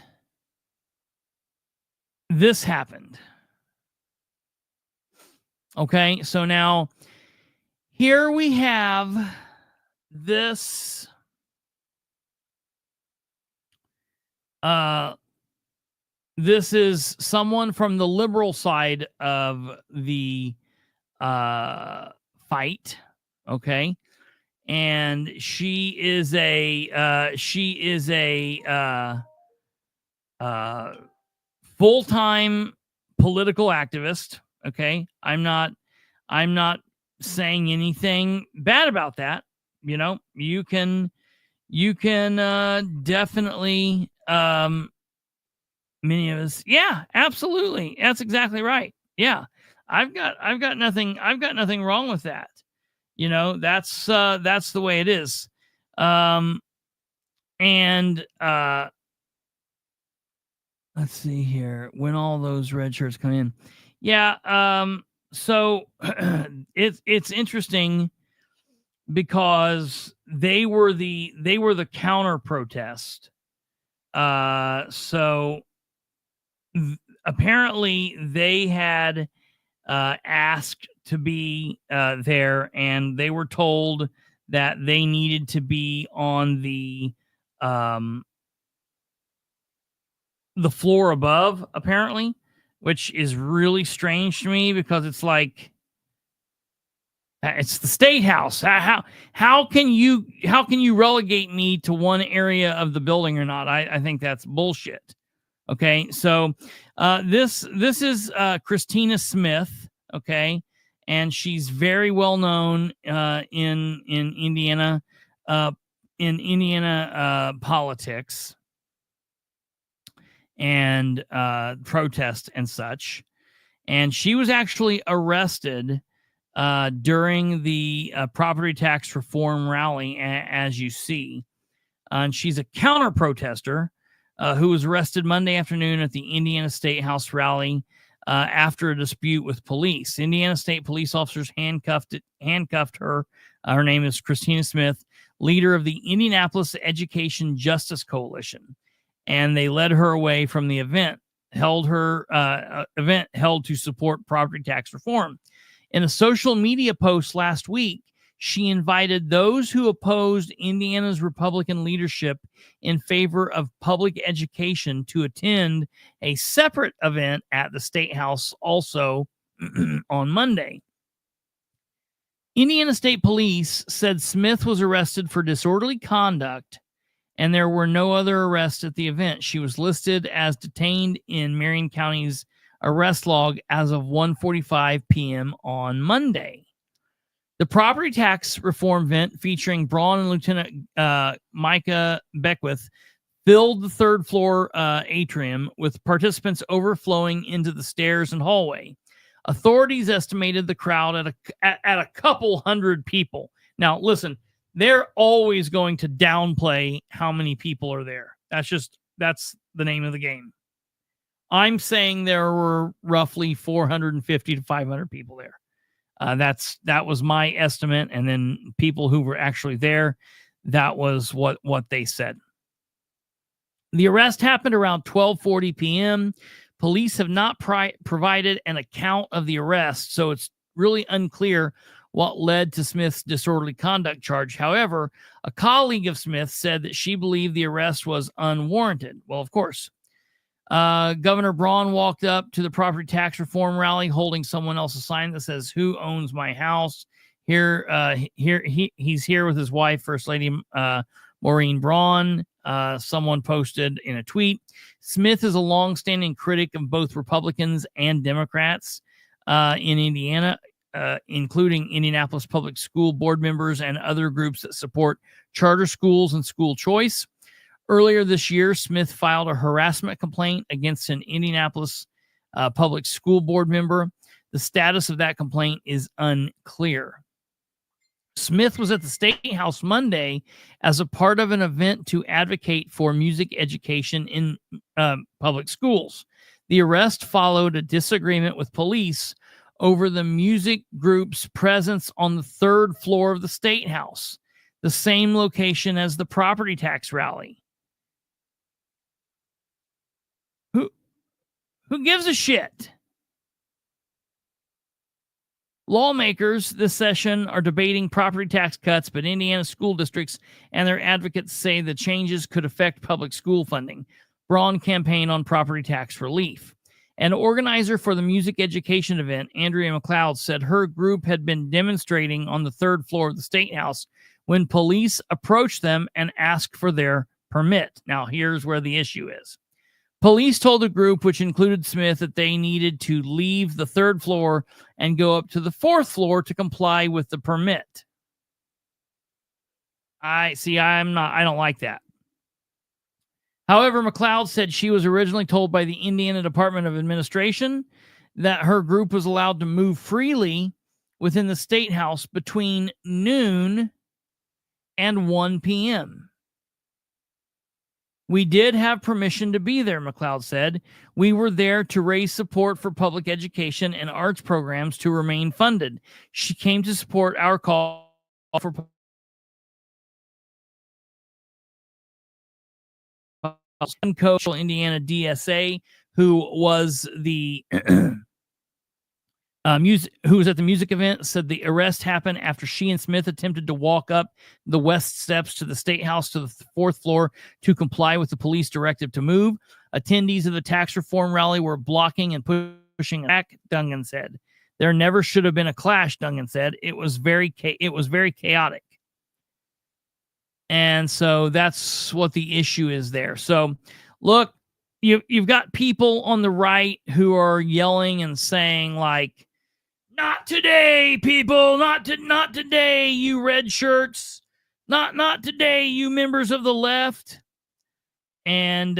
this happened. Okay, so now here we have this this is someone from the liberal side of the fight, okay? And she is a full-time political activist. Okay, I'm not saying anything bad about that. You can definitely many of us. Yeah, absolutely. That's exactly right. Yeah, I've got nothing wrong with that. That's the way it is. And let's see here. When all those red shirts come in. Yeah. So it's interesting because they were the counter protest. So apparently they had asked to be there, and they were told that they needed to be on the the floor above, apparently, which is really strange to me because it's like, it's the State House. How can you relegate me to one area of the building or not? I think that's bullshit. Okay, so this is Christina Smith. Okay, and she's very well known in Indiana politics and protest and such. And she was actually arrested during the property tax reform rally, as you see. And she's a counter protester who was arrested Monday afternoon at the Indiana State House rally after a dispute with police. Indiana State police officers handcuffed her. Her name is Christina Smith, leader of the Indianapolis Education Justice Coalition, and they led her away from the event held to support property tax reform. In a social media post last week, she invited those who opposed Indiana's Republican leadership in favor of public education to attend a separate event at the State House also on Monday. Indiana State Police said Smith was arrested for disorderly conduct, and there were no other arrests at the event. She was listed as detained in Marion County's arrest log as of 1:45 p.m. on Monday. The property tax reform event featuring Braun and Lieutenant Micah Beckwith filled the third floor atrium with participants overflowing into the stairs and hallway. Authorities estimated the crowd at a couple hundred people. Now, listen, they're always going to downplay how many people are there. That's the name of the game. I'm saying there were roughly 450 to 500 people there. That was my estimate, and then people who were actually there, that was what they said. The arrest happened around 12:40 p.m. Police have not provided an account of the arrest, so it's really unclear what led to Smith's disorderly conduct charge. However, a colleague of Smith said that she believed the arrest was unwarranted. Well, of course. Governor Braun walked up to the property tax reform rally holding someone else's sign that says, "Who owns my house?" He's here with his wife, First Lady Maureen Braun. Someone posted in a tweet. Smith is a longstanding critic of both Republicans and Democrats in Indiana, including Indianapolis Public School Board members and other groups that support charter schools and school choice. Earlier this year, Smith filed a harassment complaint against an Indianapolis Public School Board member. The status of that complaint is unclear. Smith was at the State House Monday as a part of an event to advocate for music education in public schools. The arrest followed a disagreement with police over the music group's presence on the third floor of the State House, the same location as the property tax rally. Who gives a shit? Lawmakers this session are debating property tax cuts, but Indiana school districts and their advocates say the changes could affect public school funding. Braun campaign on property tax relief. An organizer for the music education event, Andrea McLeod, said her group had been demonstrating on the third floor of the State House when police approached them and asked for their permit. Now, here's where the issue is. Police told the group, which included Smith, that they needed to leave the third floor and go up to the fourth floor to comply with the permit. I don't like that. However, McLeod said she was originally told by the Indiana Department of Administration that her group was allowed to move freely within the State House between noon and 1 p.m. We did have permission to be there, McLeod said. We were there to raise support for public education and arts programs to remain funded. She came to support our call for coach Indiana DSA, who was the who was at the music event, said the arrest happened after she and Smith attempted to walk up the west steps to the State House to the fourth floor to comply with the police directive to move. Attendees of the tax reform rally were blocking and pushing back, Dungan said. There never should have been a clash, Dungan said. It was very chaotic. And so that's what the issue is there. So look, you've got people on the right who are yelling and saying, like, not today, people, not today, you red shirts, not today, you members of the left. And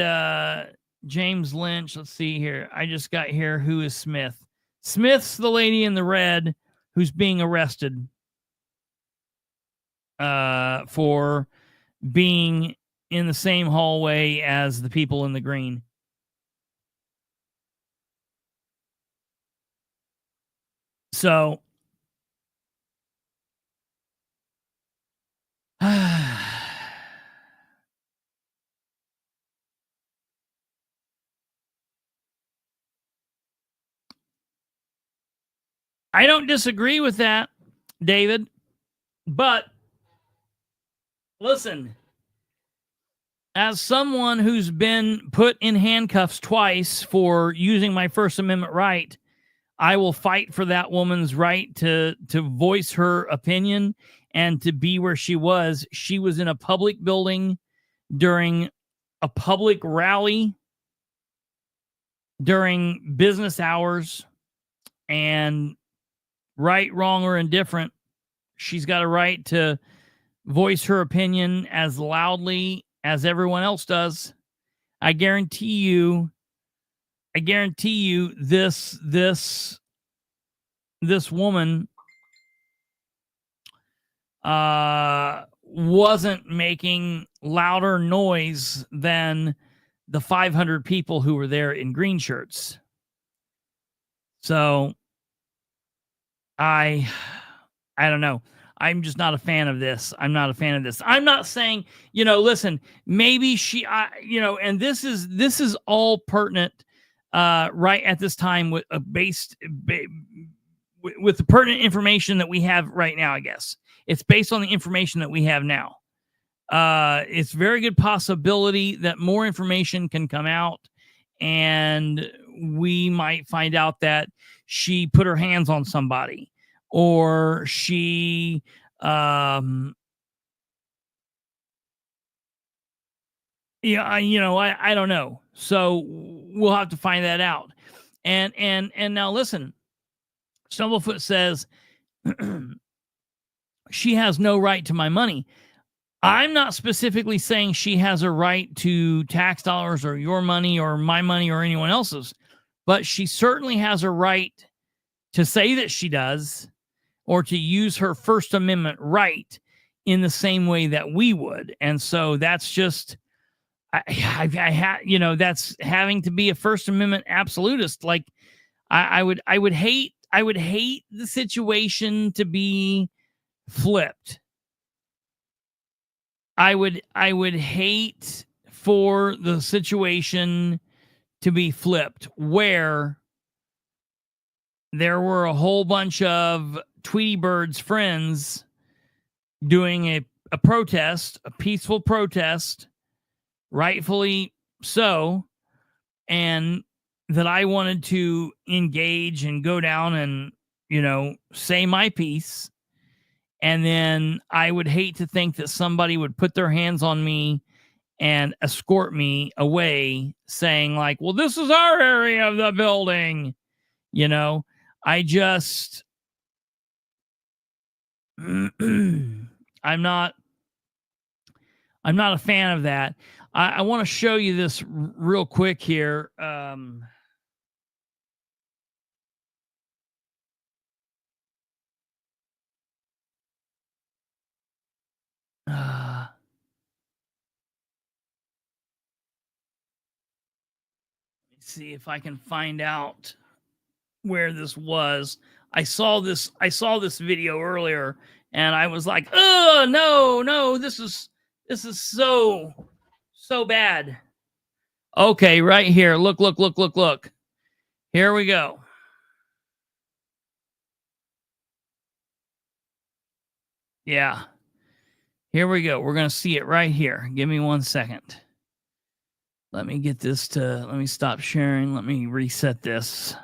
James Lynch, let's see here. I just got here. Who is Smith? Smith's the lady in the red who's being arrested for being in the same hallway as the people in the green. So I don't disagree with that, David, but listen, as someone who's been put in handcuffs twice for using my First Amendment right, I will fight for that woman's right to voice her opinion and to be where she was. She was in a public building during a public rally during business hours, and right, wrong, or indifferent, she's got a right to voice her opinion as loudly as everyone else does. I guarantee you this woman wasn't making louder noise than the 500 people who were there in green shirts. So I don't know. I'm just not a fan of this. I'm not saying, listen, maybe she, and this is all pertinent right at this time with with the pertinent information that we have right now. I guess it's based on the information that we have now. It's very good possibility that more information can come out, and we might find out that she put her hands on somebody, or she I don't know. So we'll have to find that out. And now listen, Stumblefoot says she has no right to my money. I'm not specifically saying she has a right to tax dollars or your money or my money or anyone else's, but she certainly has a right to say that she does, or to use her First Amendment right in the same way that we would. And so that's just, that's having to be a First Amendment absolutist. Like I would hate the situation to be flipped. I would hate for the situation to be flipped, where there were a whole bunch of Tweety Bird's friends doing a protest, a peaceful protest, rightfully so, and that I wanted to engage and go down and, say my piece. And then I would hate to think that somebody would put their hands on me and escort me away, saying like, well, this is our area of the building. I just, I'm not a fan of that. I want to show you this real quick here. See if I can find out where this was. I saw this video earlier, and I was like, oh no, this is so bad. Okay, right here. Look. Here we go. Yeah. Here we go. We're going to see it right here. Give me 1 second. Let me get this to, let me stop sharing. Let me reset this.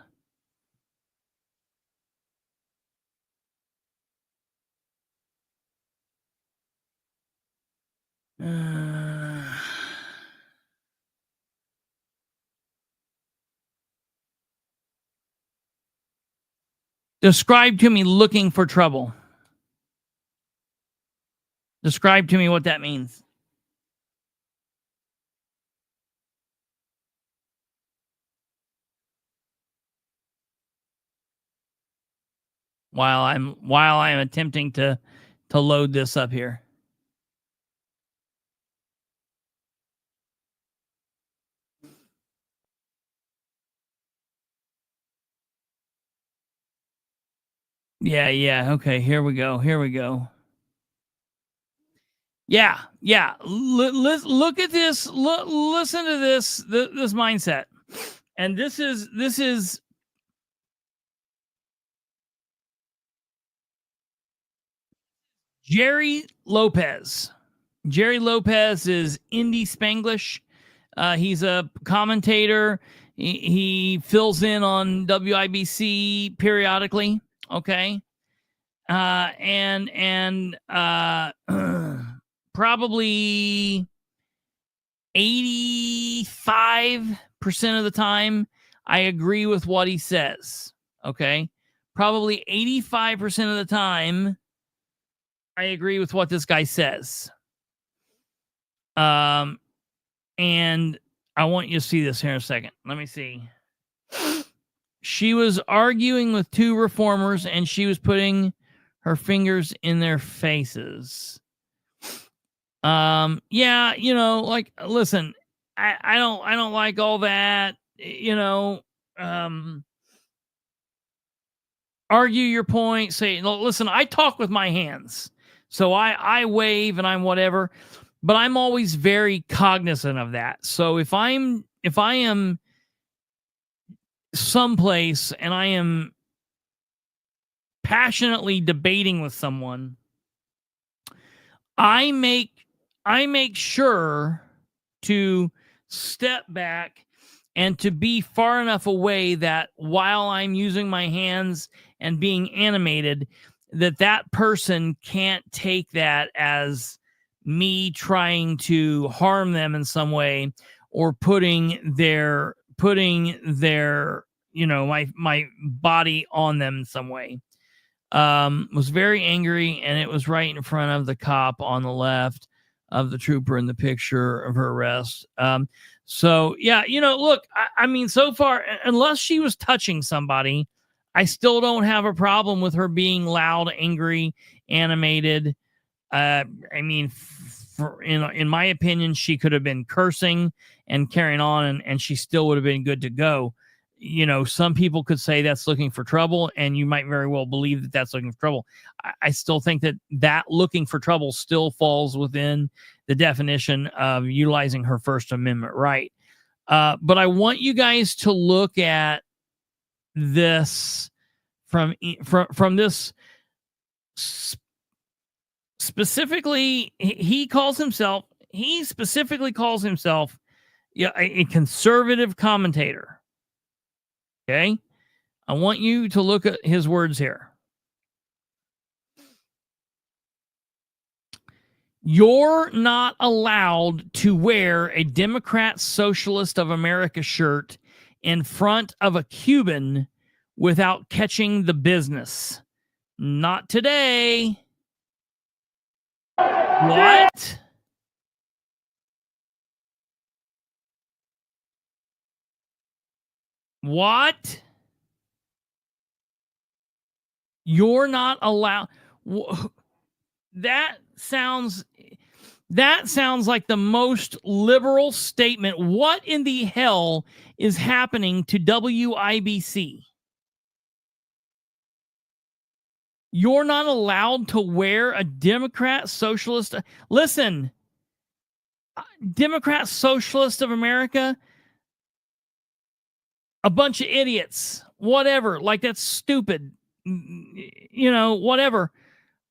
Describe to me looking for trouble. Describe to me what that means. While I'm attempting to load this up here. Yeah. Okay, here we go. Yeah. Look at this. Listen to this mindset. And this is Jerry Lopez. Jerry Lopez is Indy Spanglish. He's a commentator. He fills in on WIBC periodically. Okay. And probably 85% of the time, I agree with what he says. Okay. Probably 85% of the time, I agree with what this guy says. And I want you to see this here in a second. Let me see. She was arguing with two reformers and she was putting her fingers in their faces. Yeah, like, listen, I don't like all that, argue your point, say, listen, I talk with my hands. So I wave and I'm whatever, but I'm always very cognizant of that. So if I am someplace and I am passionately debating with someone, I make sure to step back and to be far enough away that while I'm using my hands and being animated, that person can't take that as me trying to harm them in some way or putting their my body on them in some way. Was very angry, and it was right in front of the cop on the left of the trooper in the picture of her arrest. So yeah, look, I mean, so far, unless she was touching somebody, I still don't have a problem with her being loud, angry, animated. I mean, in my opinion, she could have been cursing and carrying on, and she still would have been good to go. Some people could say that's looking for trouble, and you might very well believe that that's looking for trouble. I still think that looking for trouble still falls within the definition of utilizing her First Amendment right. But I want you guys to look at this from this specifically. He specifically calls himself a conservative commentator. Okay, I want you to look at his words here. You're not allowed to wear a Democrat Socialist of America shirt in front of a Cuban without catching the business. Not today. What? What? You're not allowed. That sounds like the most liberal statement. What in the hell is happening to WIBC? You're not allowed to wear a Democrat Socialist. Listen, Democrat Socialist of America, a bunch of idiots, whatever. Like, that's stupid, whatever.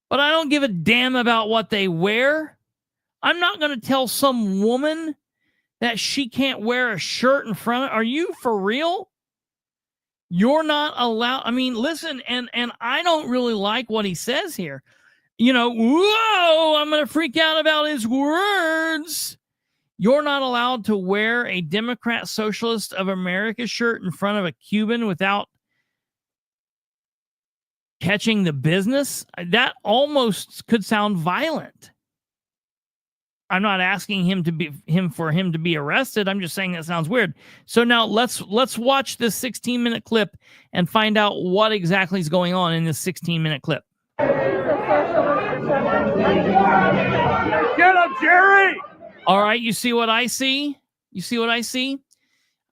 But I don't give a damn about what they wear. I'm not going to tell some woman that she can't wear a shirt in front of. Are you for real? You're not allowed. I mean, listen, and I don't really like what he says here. You know, whoa, I'm going to freak out about his words. You're not allowed to wear a Democrat Socialist of America shirt in front of a Cuban without catching the business. That almost could sound violent. I'm not asking him to be arrested. I'm just saying that sounds weird. So now let's watch this 16-minute clip and find out what exactly is going on in this 16-minute clip. Get him, Jerry! All right, you see what I see? You see what I see?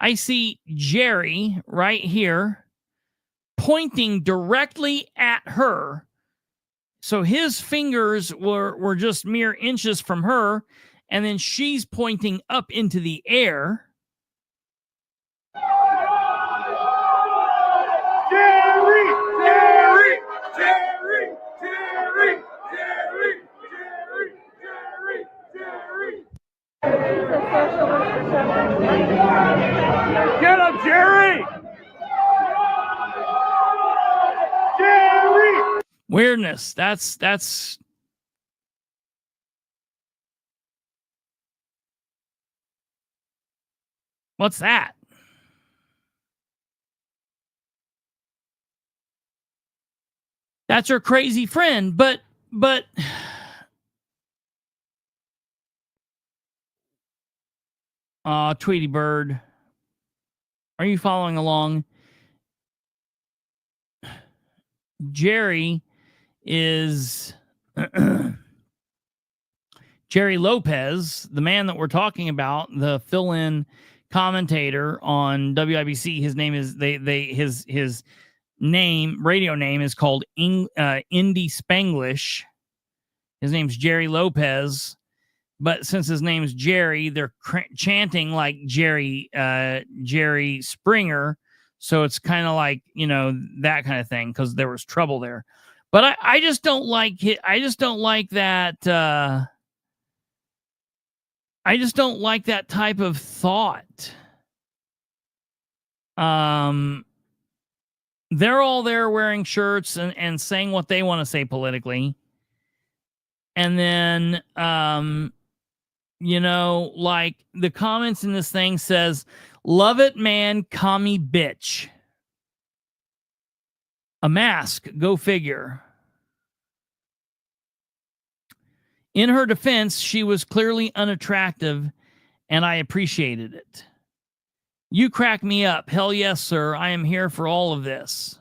I see Jerry right here pointing directly at her. So his fingers were just mere inches from her, and then she's pointing up into the air. Jerry! Jerry! Jerry! Jerry! Jerry! Jerry! Jerry! Jerry! Get him, Jerry! Jerry! Weirdness. That's what's that? That's her crazy friend, but Tweety Bird, are you following along? Jerry is Jerry Lopez, the man that we're talking about, the fill-in commentator on WIBC. His name is his radio name is called Indy Spanglish. His name's Jerry Lopez, but since his name's Jerry, they're chanting like Jerry Springer. So it's kind of like, you know, that kind of thing, because there was trouble there. But I just don't like it. I just don't like that. I just don't like that type of thought. They're all there wearing shirts and saying what they want to say politically. And then, you know, like the comments in this thing says, "Love it, man, commie bitch." A mask, go figure. In her defense, she was clearly unattractive, and I appreciated it. You crack me up. Hell yes, sir. I am here for all of this.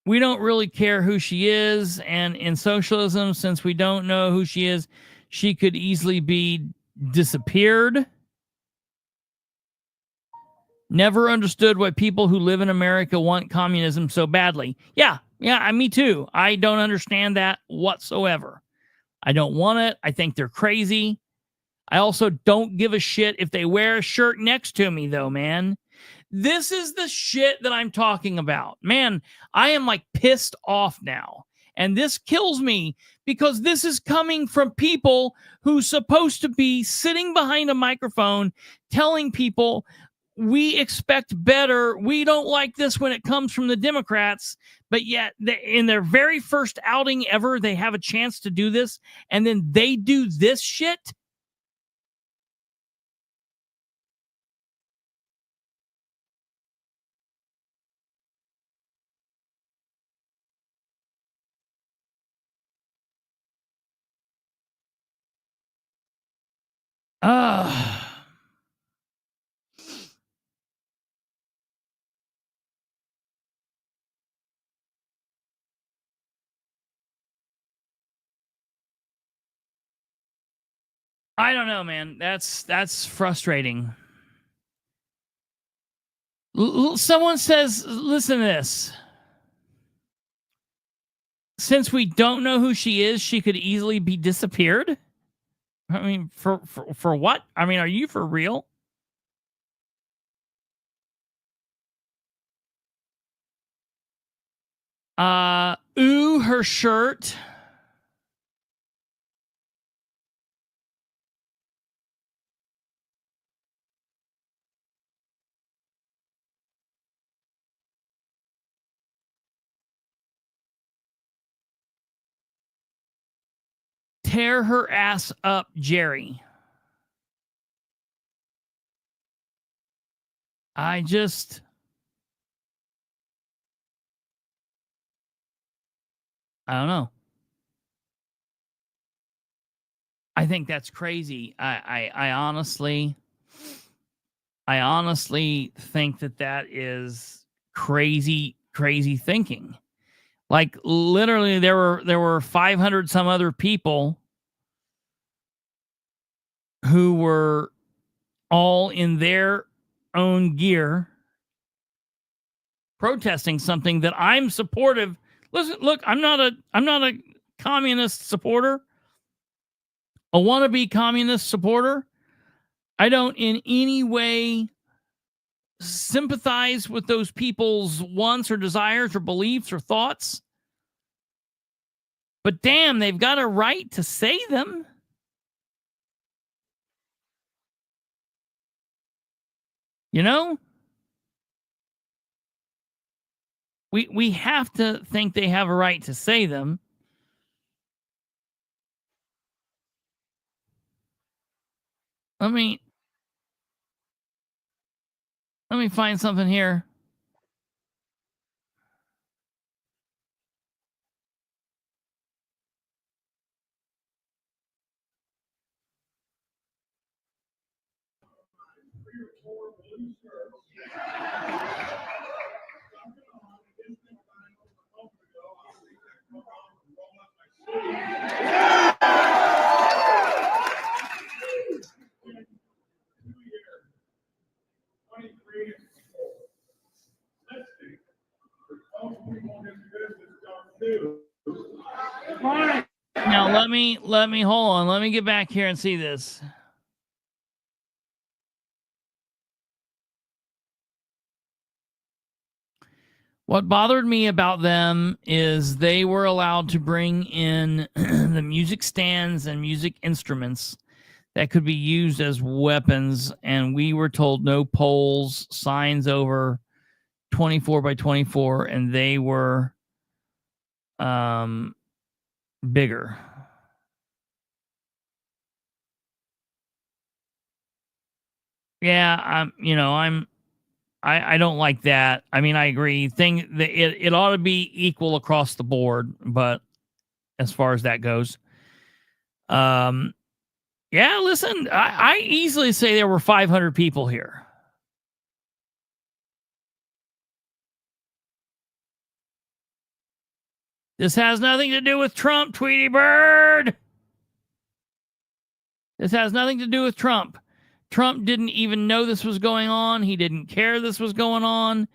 We don't really care who she is, and in socialism, since we don't know who she is, she could easily be disappeared. Never understood why people who live in America want communism so badly. Yeah, me too. I don't understand that whatsoever. I don't want it. I think they're crazy. I also don't give a shit if they wear a shirt next to me, though, man. This is the shit that I'm talking about. Man, I am like pissed off now. And this kills me because this is coming from people who's supposed to be sitting behind a microphone telling people, we expect better. We don't like this when it comes from the Democrats, but yet in their very first outing ever, they have a chance to do this, and then they do this shit. I don't know, man. That's frustrating. Someone says, listen to this. Since we don't know who she is, she could easily be disappeared. I mean, for what? I mean, are you for real? Ooh, her shirt. Tear her ass up, Jerry. I don't know. I think that's crazy. I honestly think that is crazy thinking. Like literally there were 500 some other people who were all in their own gear protesting something that I'm supportive. Listen, look, I'm not a communist supporter. A wannabe communist supporter. I don't in any way sympathize with those people's wants or desires or beliefs or thoughts. But damn, they've got a right to say them. You know? We have to think they have a right to say them. Let me find something here. Now let me hold on. Let me get back here and see this. What bothered me about them is they were allowed to bring in the music stands and music instruments that could be used as weapons, and we were told no poles, signs over 24 by 24, and they were bigger. Yeah, I don't like that. I mean, I agree. It ought to be equal across the board, but as far as that goes, yeah. Listen, I easily say there were 500 people here. This has nothing to do with Trump, Tweety Bird. This has nothing to do with Trump. Trump didn't even know this was going on. He didn't care this was going on.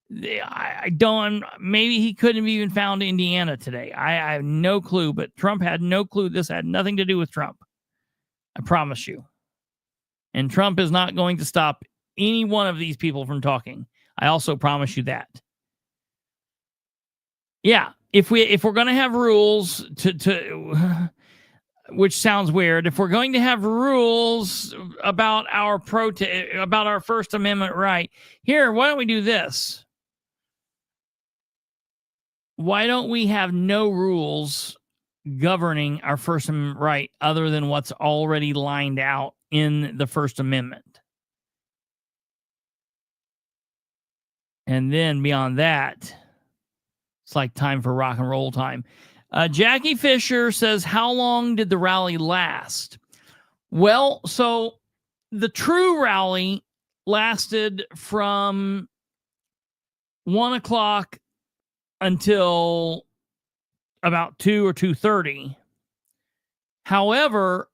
I don't, maybe he couldn't have even found Indiana today. I have no clue, but Trump had no clue. This had nothing to do with Trump. I promise you. And Trump is not going to stop any one of these people from talking. I also promise you that. Yeah, if we're going to have rules to which sounds weird, if we're going to have rules about our about our First Amendment right, here, why don't we do this? Why don't we have no rules governing our First Amendment right other than what's already lined out in the First Amendment? And then beyond that, it's like time for rock and roll time. Jackie Fisher says, how long did the rally last? Well, so the true rally lasted from 1 o'clock until about 2 or 2:30. However,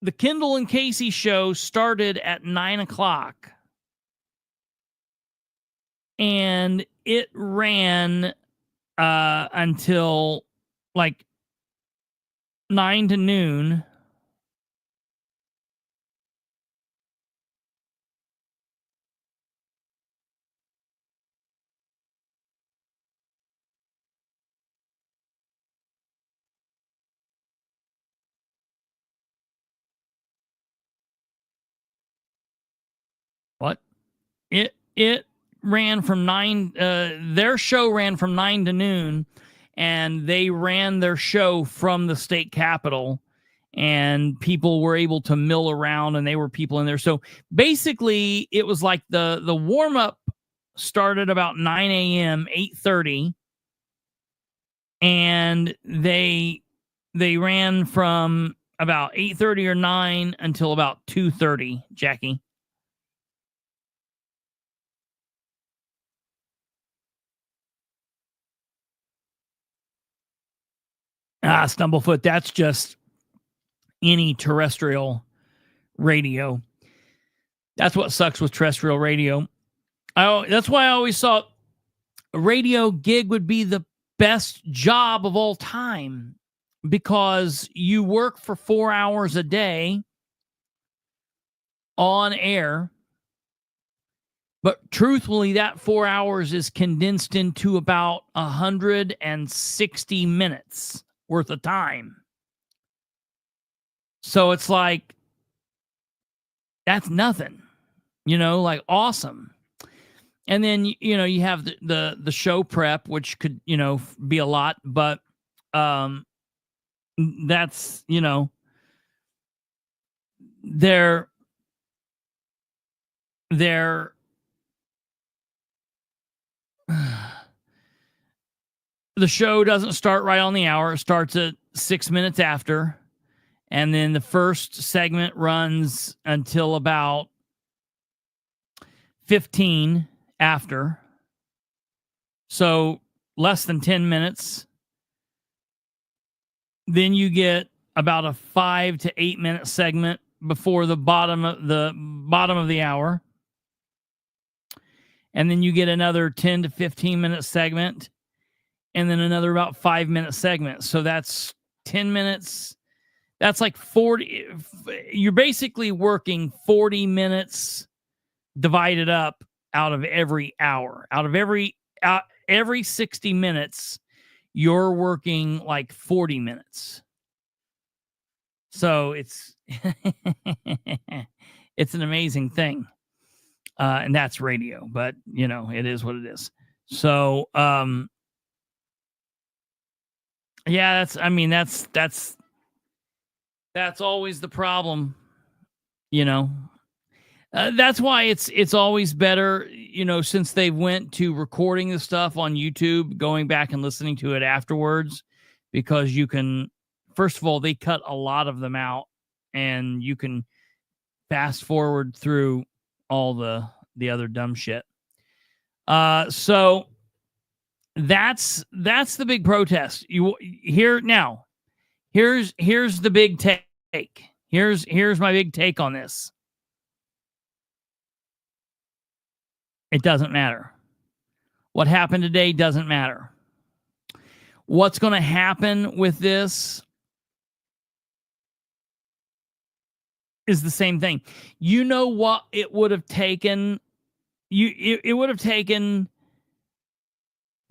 the Kendall and Casey show started at 9 o'clock. And it ran until like 9 to noon. What? It ran from 9, their show ran from 9 to noon, and they ran their show from the state capitol, and people were able to mill around, and they were people in there. So basically, it was like the warm up started about 9 a.m., 8:30, and they ran from about 8:30 or 9 until about 2:30, Jackie. Stumblefoot, that's just any terrestrial radio. That's what sucks with terrestrial radio. That's why I always thought a radio gig would be the best job of all time, because you work for 4 hours a day on air, but truthfully, that 4 hours is condensed into about 160 minutes worth of time. So it's like, that's nothing, like awesome. And then, you have the show prep, which could, be a lot, but that's, they're the show doesn't start right on the hour. It starts at 6 minutes after. And then the first segment runs until about 15 after. So less than 10 minutes. Then you get about a 5 to 8 minute segment before the bottom of the hour. And then you get another 10 to 15 minute segment, and then another about 5 minute segment. So that's 10 minutes. That's like 40. You're basically working 40 minutes divided up out of every hour. Out of every 60 minutes, you're working like 40 minutes. So it's it's an amazing thing. And that's radio, but it is what it is. So yeah, that's always the problem, that's why it's always better, since they went to recording the stuff on YouTube, going back and listening to it afterwards, because you can, first of all, they cut a lot of them out, and you can fast forward through all the other dumb shit. So that's the big protest. Here's the big take. Here's my big take on this. It doesn't matter. What happened today doesn't matter. What's going to happen with this is the same thing. You know what it would have taken? It would have taken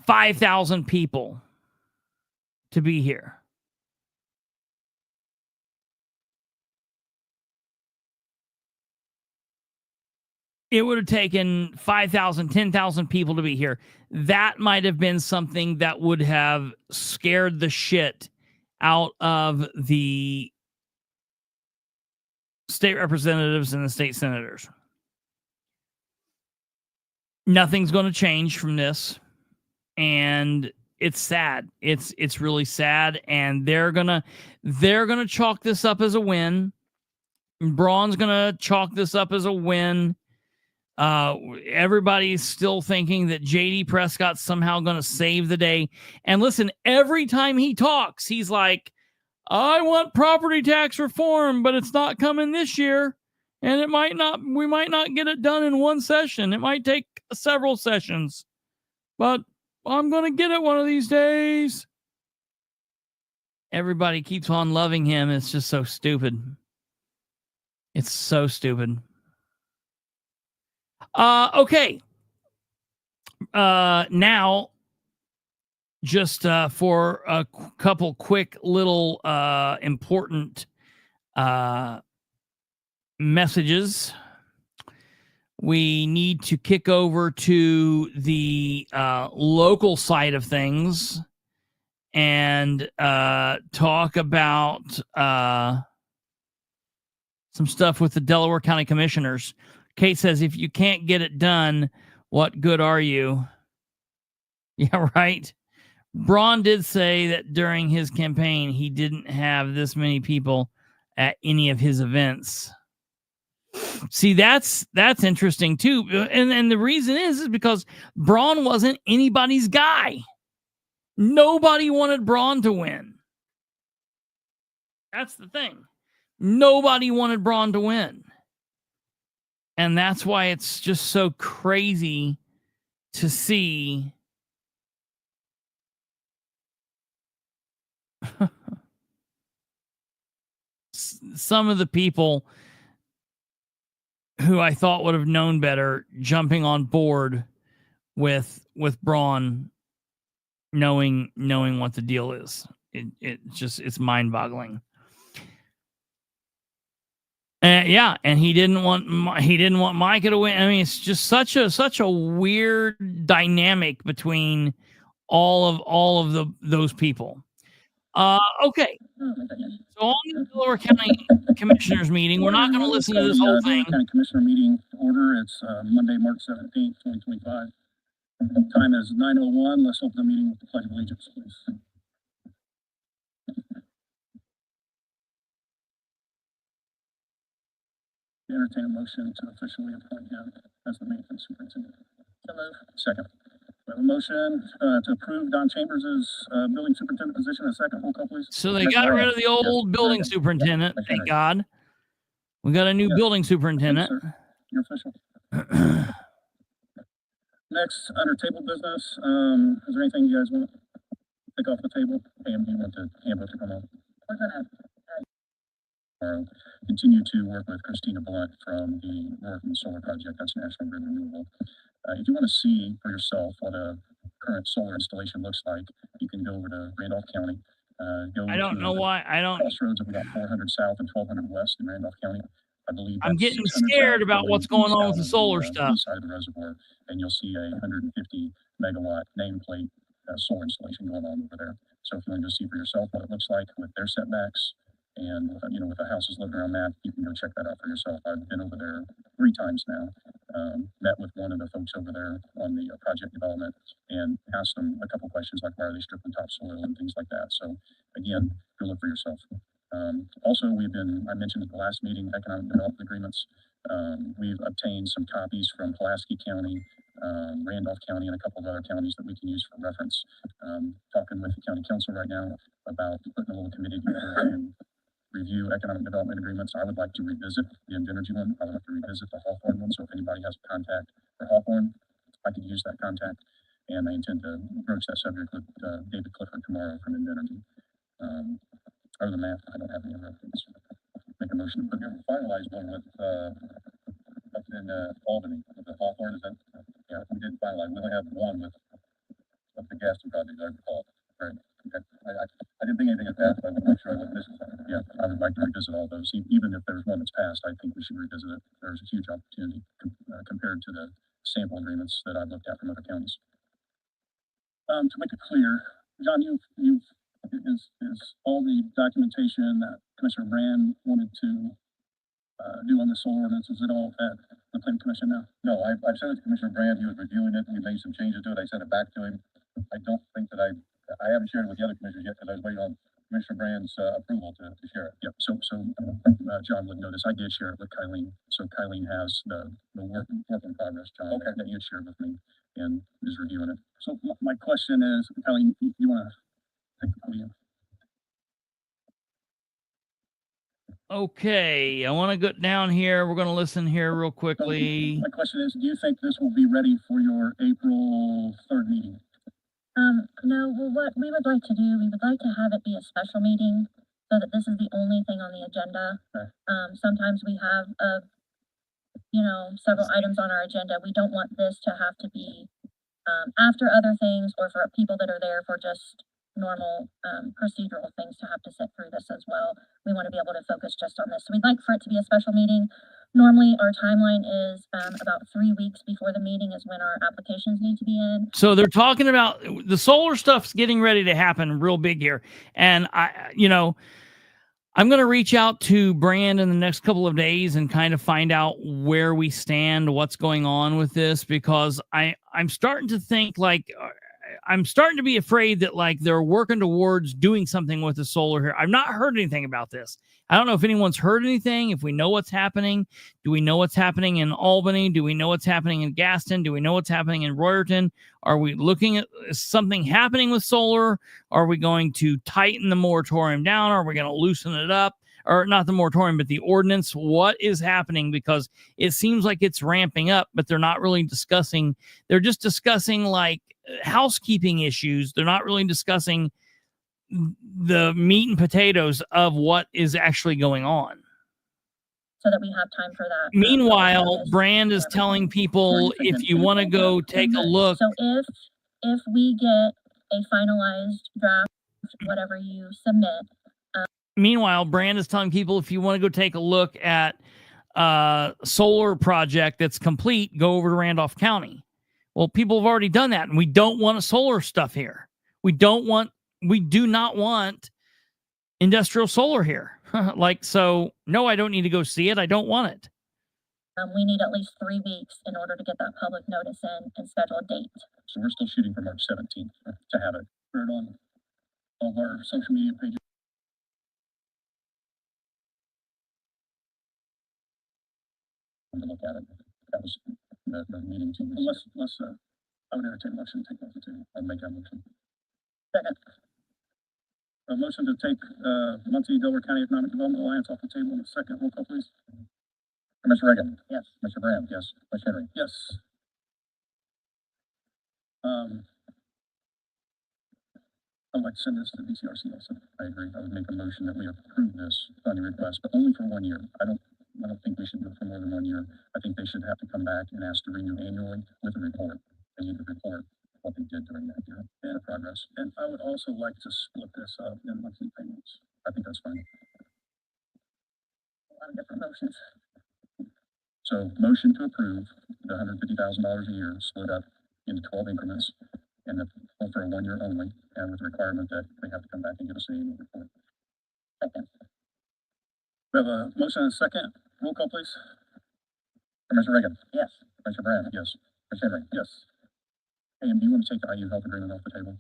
5,000 people to be here. It would have taken 5,000, 10,000 people to be here. That might have been something that would have scared the shit out of the state representatives and the state senators. Nothing's going to change from this, and it's sad. It's really sad, and they're gonna chalk this up as a win. Braun's gonna chalk this up as a win. Everybody's still thinking that JD Prescott's somehow going to save the day. And listen, every time he talks, he's like, I want property tax reform, but it's not coming this year. And we might not get it done in one session. It might take several sessions, but I'm going to get it one of these days. Everybody keeps on loving him. It's just so stupid. It's so stupid. Okay. Now, just for a couple quick little important messages, we need to kick over to the local side of things. and talk about some stuff with the Delaware County Commissioners. Kate says, if you can't get it done, what good are you? Yeah, right. Braun did say that during his campaign, he didn't have this many people at any of his events. See, that's interesting too. And the reason is because Braun wasn't anybody's guy. Nobody wanted Braun to win. That's the thing. Nobody wanted Braun to win. And that's why it's just so crazy to see some of the people who I thought would have known better jumping on board with Braun, knowing what the deal is. It's mind-boggling. Yeah, and he didn't want Micah to win. I mean, it's just such a weird dynamic between all of those people. Okay. So on the Delaware County Commissioners meeting, we're not going to listen to this whole thing. County Commissioner meeting order. It's Monday, March 17th, 2025. Time is 9:01. Let's open the meeting with the Pledge of Allegiance, please. Entertain a motion to officially appoint him as the maintenance superintendent. So move. Second. We have a motion to approve Don Chambers' building superintendent position. A second. Roll call, please. So they got rid of the old building superintendent. Thank God. We got a new building superintendent. Yes, you're official. Next, under table business, is there anything you guys want to take off the table? Pam, do you want the handbook to come on? We're going to continue to work with Christina Blunt from the Northern Solar Project. That's National Grid Renewable. If you want to see for yourself what a current solar installation looks like, you can go over to Randolph County. I don't know why. I don't. Crossroads of about 400 South and 1200 West in Randolph County. I believe I'm getting scared about what's going on with the solar stuff. East side of the reservoir, and you'll see a 150 megawatt nameplate solar installation going on over there. So if you want to go see for yourself what it looks like with their setbacks, and with the houses looking around that, you can go check that out for yourself. I've been over there 3 times now. Met with one of the folks over there on the project development and asked them a couple questions like why are they stripping topsoil and things like that. So again, go look for yourself. Also, I mentioned at the last meeting, economic development agreements. We've obtained some copies from Pulaski County, Randolph County, and a couple of other counties that we can use for reference. Talking with the county council right now about putting a little committee together and review economic development agreements. I would like to revisit the Invenergy one. I would like to revisit the Hawthorne one. So if anybody has a contact for Hawthorne, I could use that contact. And I intend to broach that subject with David Clifford tomorrow from Invenergy. Other than that, I don't have any other things. Make a motion to put your finalized one with up in Albany with the Hawthorne. Is that? Yeah, we didn't finalize. We only have one with the Gaston project, I recall. Right. Okay. I didn't think anything had passed, but I want to make sure I wouldn't miss it. Yeah, I would like to revisit all those. Even if there's one that's passed, I think we should revisit it. There's a huge opportunity compared to the sample agreements that I've looked at from other counties. To make it clear, John, is all the documentation that Commissioner Brand wanted to do on the solar ordinance, is it all at the Planning Commission now? No, I've sent it to Commissioner Brand. He was reviewing it. We made some changes to it. I sent it back to him. I don't think that I haven't shared it with the other commissioners yet because I was waiting on Commissioner Brand's approval to share it. Yep. So John would notice I did share it with Kylene. So Kylene has the work in progress, John, that you had shared with me and is reviewing it. So my question is, Kylene, you want to take the podium? Okay, I want to go down here. We're going to listen here real quickly. My question is, do you think this will be ready for your April 3rd meeting? No, well, what we would like to do, we would like to have it be a special meeting so that this is the only thing on the agenda. Okay. Sometimes we have, several items on our agenda. We don't want this to have to be after other things or for people that are there for just normal procedural things to have to sit through this as well. We want to be able to focus just on this. So we'd like for it to be a special meeting. Normally, our timeline is about 3 weeks before the meeting is when our applications need to be in. So they're talking about the solar stuff's getting ready to happen real big here. And I'm going to reach out to Brand in the next couple of days and kind of find out where we stand, what's going on with this, because I'm starting to think like I'm starting to be afraid that like they're working towards doing something with the solar here. I've not heard anything about this. I don't know if anyone's heard anything, if we know what's happening. Do we know what's happening in Albany? Do we know what's happening in Gaston? Do we know what's happening in Royerton? Are we looking at something happening with solar? Are we going to tighten the moratorium down? Are we going to loosen it up? Or not the moratorium, but the ordinance? What is happening? Because it seems like it's ramping up, but they're not really discussing. They're just discussing like housekeeping issues. They're not really discussing the meat and potatoes of what is actually going on. So that we have time for that. Meanwhile, Brand is telling people if you want to go take a look. So if we get a finalized draft, whatever you submit. Meanwhile, Brand is telling people if you want to go take a look at solar project that's complete, go over to Randolph County. Well, people have already done that, and we don't want solar stuff here. We do not want industrial solar here. So no, I don't need to go see it. I don't want it. We need at least 3 weeks in order to get that public notice in and schedule a date. So we're still shooting for March 17th to have it heard on all of our social media pages. To look at it. That was the meeting team. Unless I would entertain a motion to take that to table. I'd make that motion. Second. A motion to take Muncie Delaware County Economic Development Alliance off the table in a second. Roll call, please. Commissioner Reagan. Yes. Mr. Brand. Yes. Commissioner Henry. Yes. I'd like to send this to the DCRC also. I agree. I would make a motion that we approve this funding request, but only for 1 year. I don't think we should do it for more than 1 year. I think they should have to come back and ask to renew annually with a report. They need to report what they did during that year and progress. And I would also like to split this up in monthly payments. I think that's fine. A lot of different motions. So motion to approve the $150,000 a year split up into 12 increments and for a 1 year only, and with the requirement that they have to come back and give us an annual report. Second. We have a motion and a second. Roll call, please. Commissioner Reagan. Yes. Commissioner Brand. Yes. Commissioner Henry. Yes. And do you want to take the IU health agreement off the table?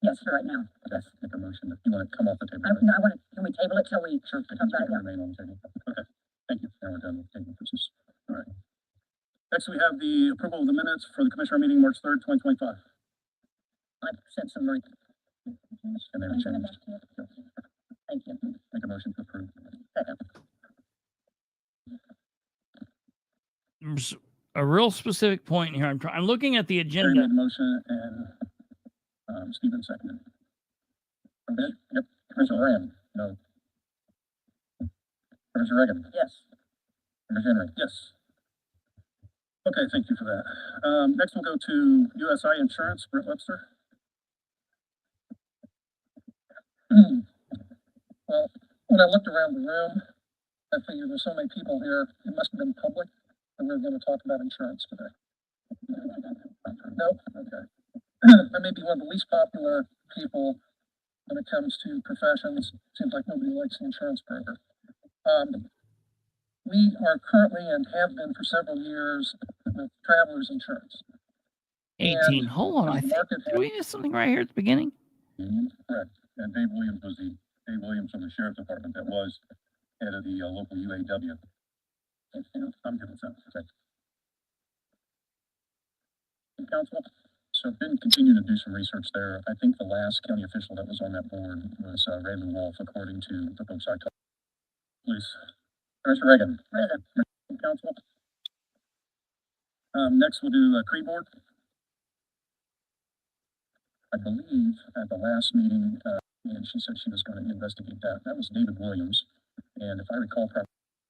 Yes, for right now. Yes. Make a motion. If you want to come off the table. No, I want to, can we table it till we? Sure. It can remain on the table. Okay. Thank you. Now we're done with table business. All right. Next, we have the approval of the minutes for the commissioner meeting March 3rd, 2025. I've sent some right. And they were changed. Thank you. Make a motion to approve. Second. There's a real specific point here. I'm looking at the agenda. Made the motion and Stephen seconded. Okay. Yep. Commissioner Rand. No. Commissioner Reagan. Yes. Commissioner Henry. Yes. Okay, thank you for that. Next we'll go to USI Insurance, Brent Webster. Well, when I looked around the room, I figured there's so many people here, it must have been public, that we were going to talk about insurance today. Nope. Okay. I may be one of the least popular people when it comes to professions. Seems like nobody likes the insurance broker. We are currently and have been for several years with Travelers Insurance. 18. Hold on. Did we do something right here at the beginning? Correct. And Dave Williams was Dave Williams from the Sheriff's Department that was head of the local UAW. I'm good with that. Okay. Council. So been continuing to do some research there. I think the last county official that was on that board was Raymond Wolf, according to the folks I talked to. Please. Commissioner Reagan. Present. Council. Next we'll do Cree Board. I believe at the last meeting, and she said she was going to investigate that. That was David Williams. And if I recall properly,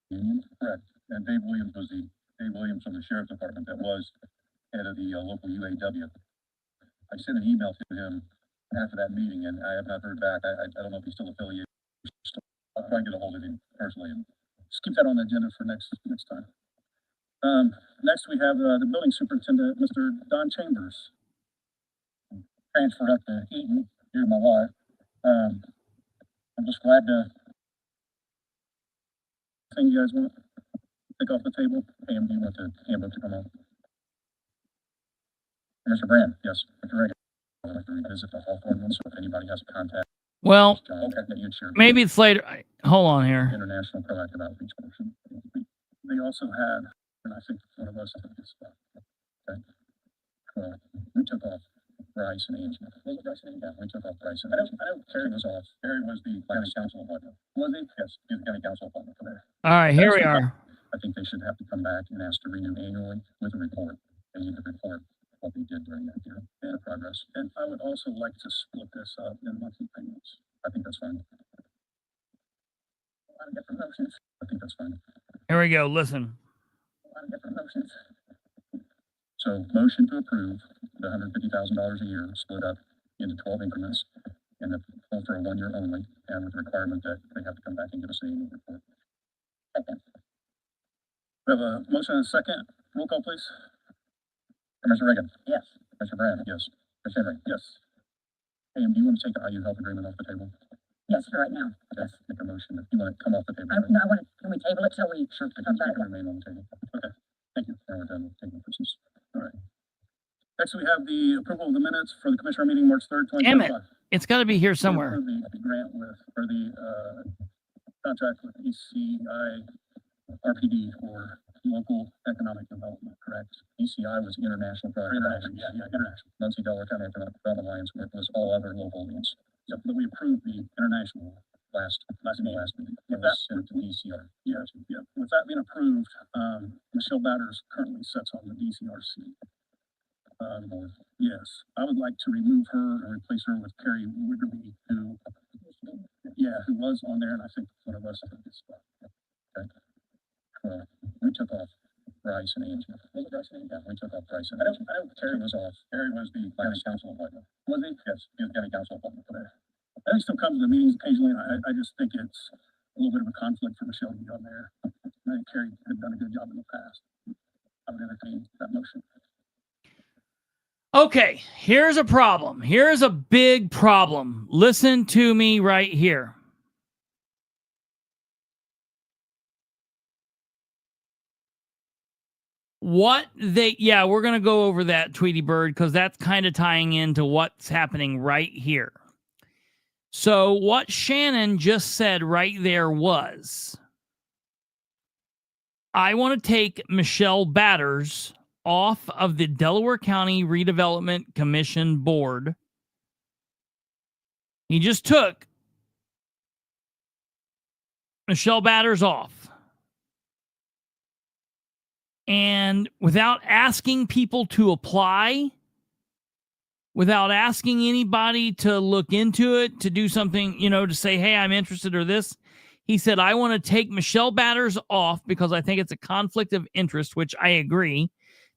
union, correct. And Dave Williams was Dave Williams from the Sheriff's Department that was head of the local UAW. I sent an email to him after that meeting, and I have not heard back. I don't know if he's still affiliated. I'll try and get a hold of him personally and just keep that on the agenda for next time. Next we have, the building superintendent, Mr. Don Chambers. Transferred up to Eaton, due to my wife. I'm just glad to. Thing you guys want? Take off the table. Pam, do you want the handbook to come on? Mr. Brand, yes, Mr. Reagan. I'd like to revisit the Hawthorne one, so if anybody has a contact. Well, Okay, that you'd share. maybe it's later. Hold on here. International Proactive Outreach Portion. They also had, and I think one of us took this spot. Okay. We took off Bryce and Angie. Was it Bryce and Angie? Yeah, we took off Bryce and Angie. I know Terry was off. Terry was the county council appointment. Was he? Yes, he was the county council appointment for there. All right, here we are. I think they should have to come back and ask to renew annually with a report. They need to report what they did during that year and progress. And I would also like to split this up in monthly payments. I think that's fine. A lot of different motions. I think that's fine. Here we go. Listen. A lot of different motions. So motion to approve the $150,000 a year split up into 12 increments and for a 1 year only, and with the requirement that they have to come back and give us an annual report. Okay. We have a motion and a second. Roll call, please. Commissioner Reagan. Yes. Commissioner Brand. Yes. Commissioner Henry. Yes. Pam, do you want to take the IU health agreement off the table? Yes, for right now. Okay. Make a motion. If you want to come off the table. No, I want to, can we table it till we Sure. come back? Remain on the table. Okay. Thank you. Now we're done with table business. All right. Next, we have the approval of the minutes for the commissioner meeting March 3rd, 2025. Damn it. It's got to be here somewhere. The grant with, or the contract with ECI RPD for local economic development, correct? ECI was international. International, yeah, international. Muncie, Delaware County Economic Development Alliance was all other local means. Yep, but we approved the international last meeting. With that, sent to DCR. Yeah, yeah. With that being approved, Michelle Batters currently sits on the DCRC. Yes, I would like to remove her and replace her with Carrie Wiggerby, who was on there, and I think one of us took this spot. Okay. We took off Bryce and Angie. Was it Bryce and Angie? Yeah, we took off Bryce and Angie. I know Terry was off. Terry was the county council appointment. Was he? Yes, he was the county council appointment for there. I think he still comes to the meetings occasionally, and I just think it's a little bit of a conflict for Michelle to be on there. I think Carrie had done a good job in the past. I would entertain that motion. Okay, here's a problem. Here's a big problem. Listen to me right here. We're going to go over that, Tweety Bird, because that's kind of tying into what's happening right here. So what Shannon just said right there was, I want to take Michelle Batters off of the Delaware County Redevelopment Commission board. He just took Michelle Batters off. And without asking people to apply, without asking anybody to look into it, to do something, to say, hey, I'm interested or this, he said, I want to take Michelle Batters off because I think it's a conflict of interest, which I agree,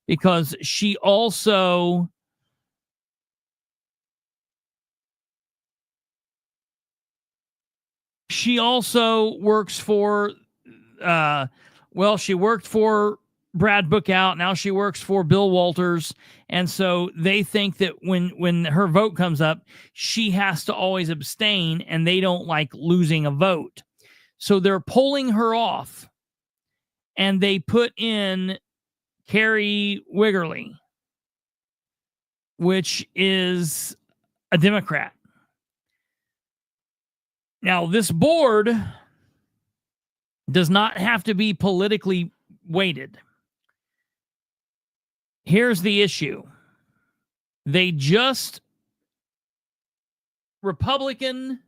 because she also works for, she worked for Brad Bookout. Now she works for Bill Walters. And so they think that when her vote comes up, she has to always abstain, and they don't like losing a vote. So they're pulling her off, and they put in Carrie Wiggerly, which is a Democrat. Now, this board does not have to be politically weighted. Here's the issue. Republican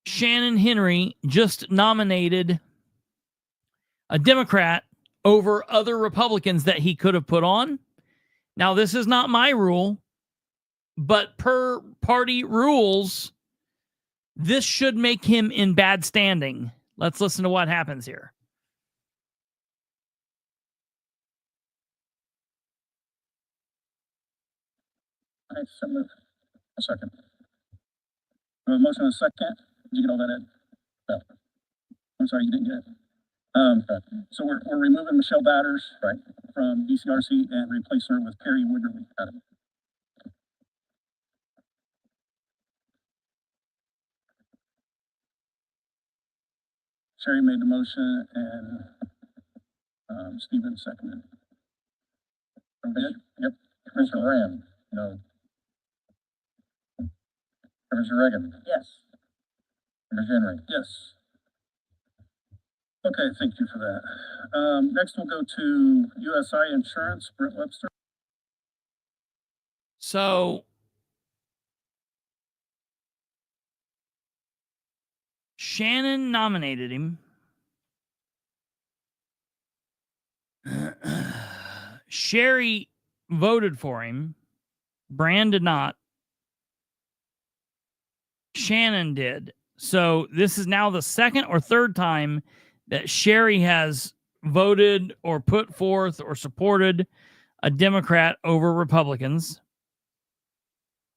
Shannon Henry just nominated a Democrat over other Republicans that he could have put on. Now, this is not my rule, but per party rules, this should make him in bad standing. Let's listen to what happens here. All right, so move. A second. We have a motion and a second. Did you get all that in? No. I'm sorry, you didn't get it. So we're removing Michelle Batters, right, from DCRC and replacing her with Carrie Wiggerly. Sherry made the motion and Stephen seconded. Yep. Commissioner Rand? No. Commissioner Reagan? Yes. Commissioner Henry? Yes. Okay, thank you for that. Next we'll go to USI Insurance, Brent Webster. So Shannon nominated him. Sherry voted for him. Brand did not. Shannon did. So this is now the second or third time that Sherry has voted or put forth or supported a Democrat over Republicans.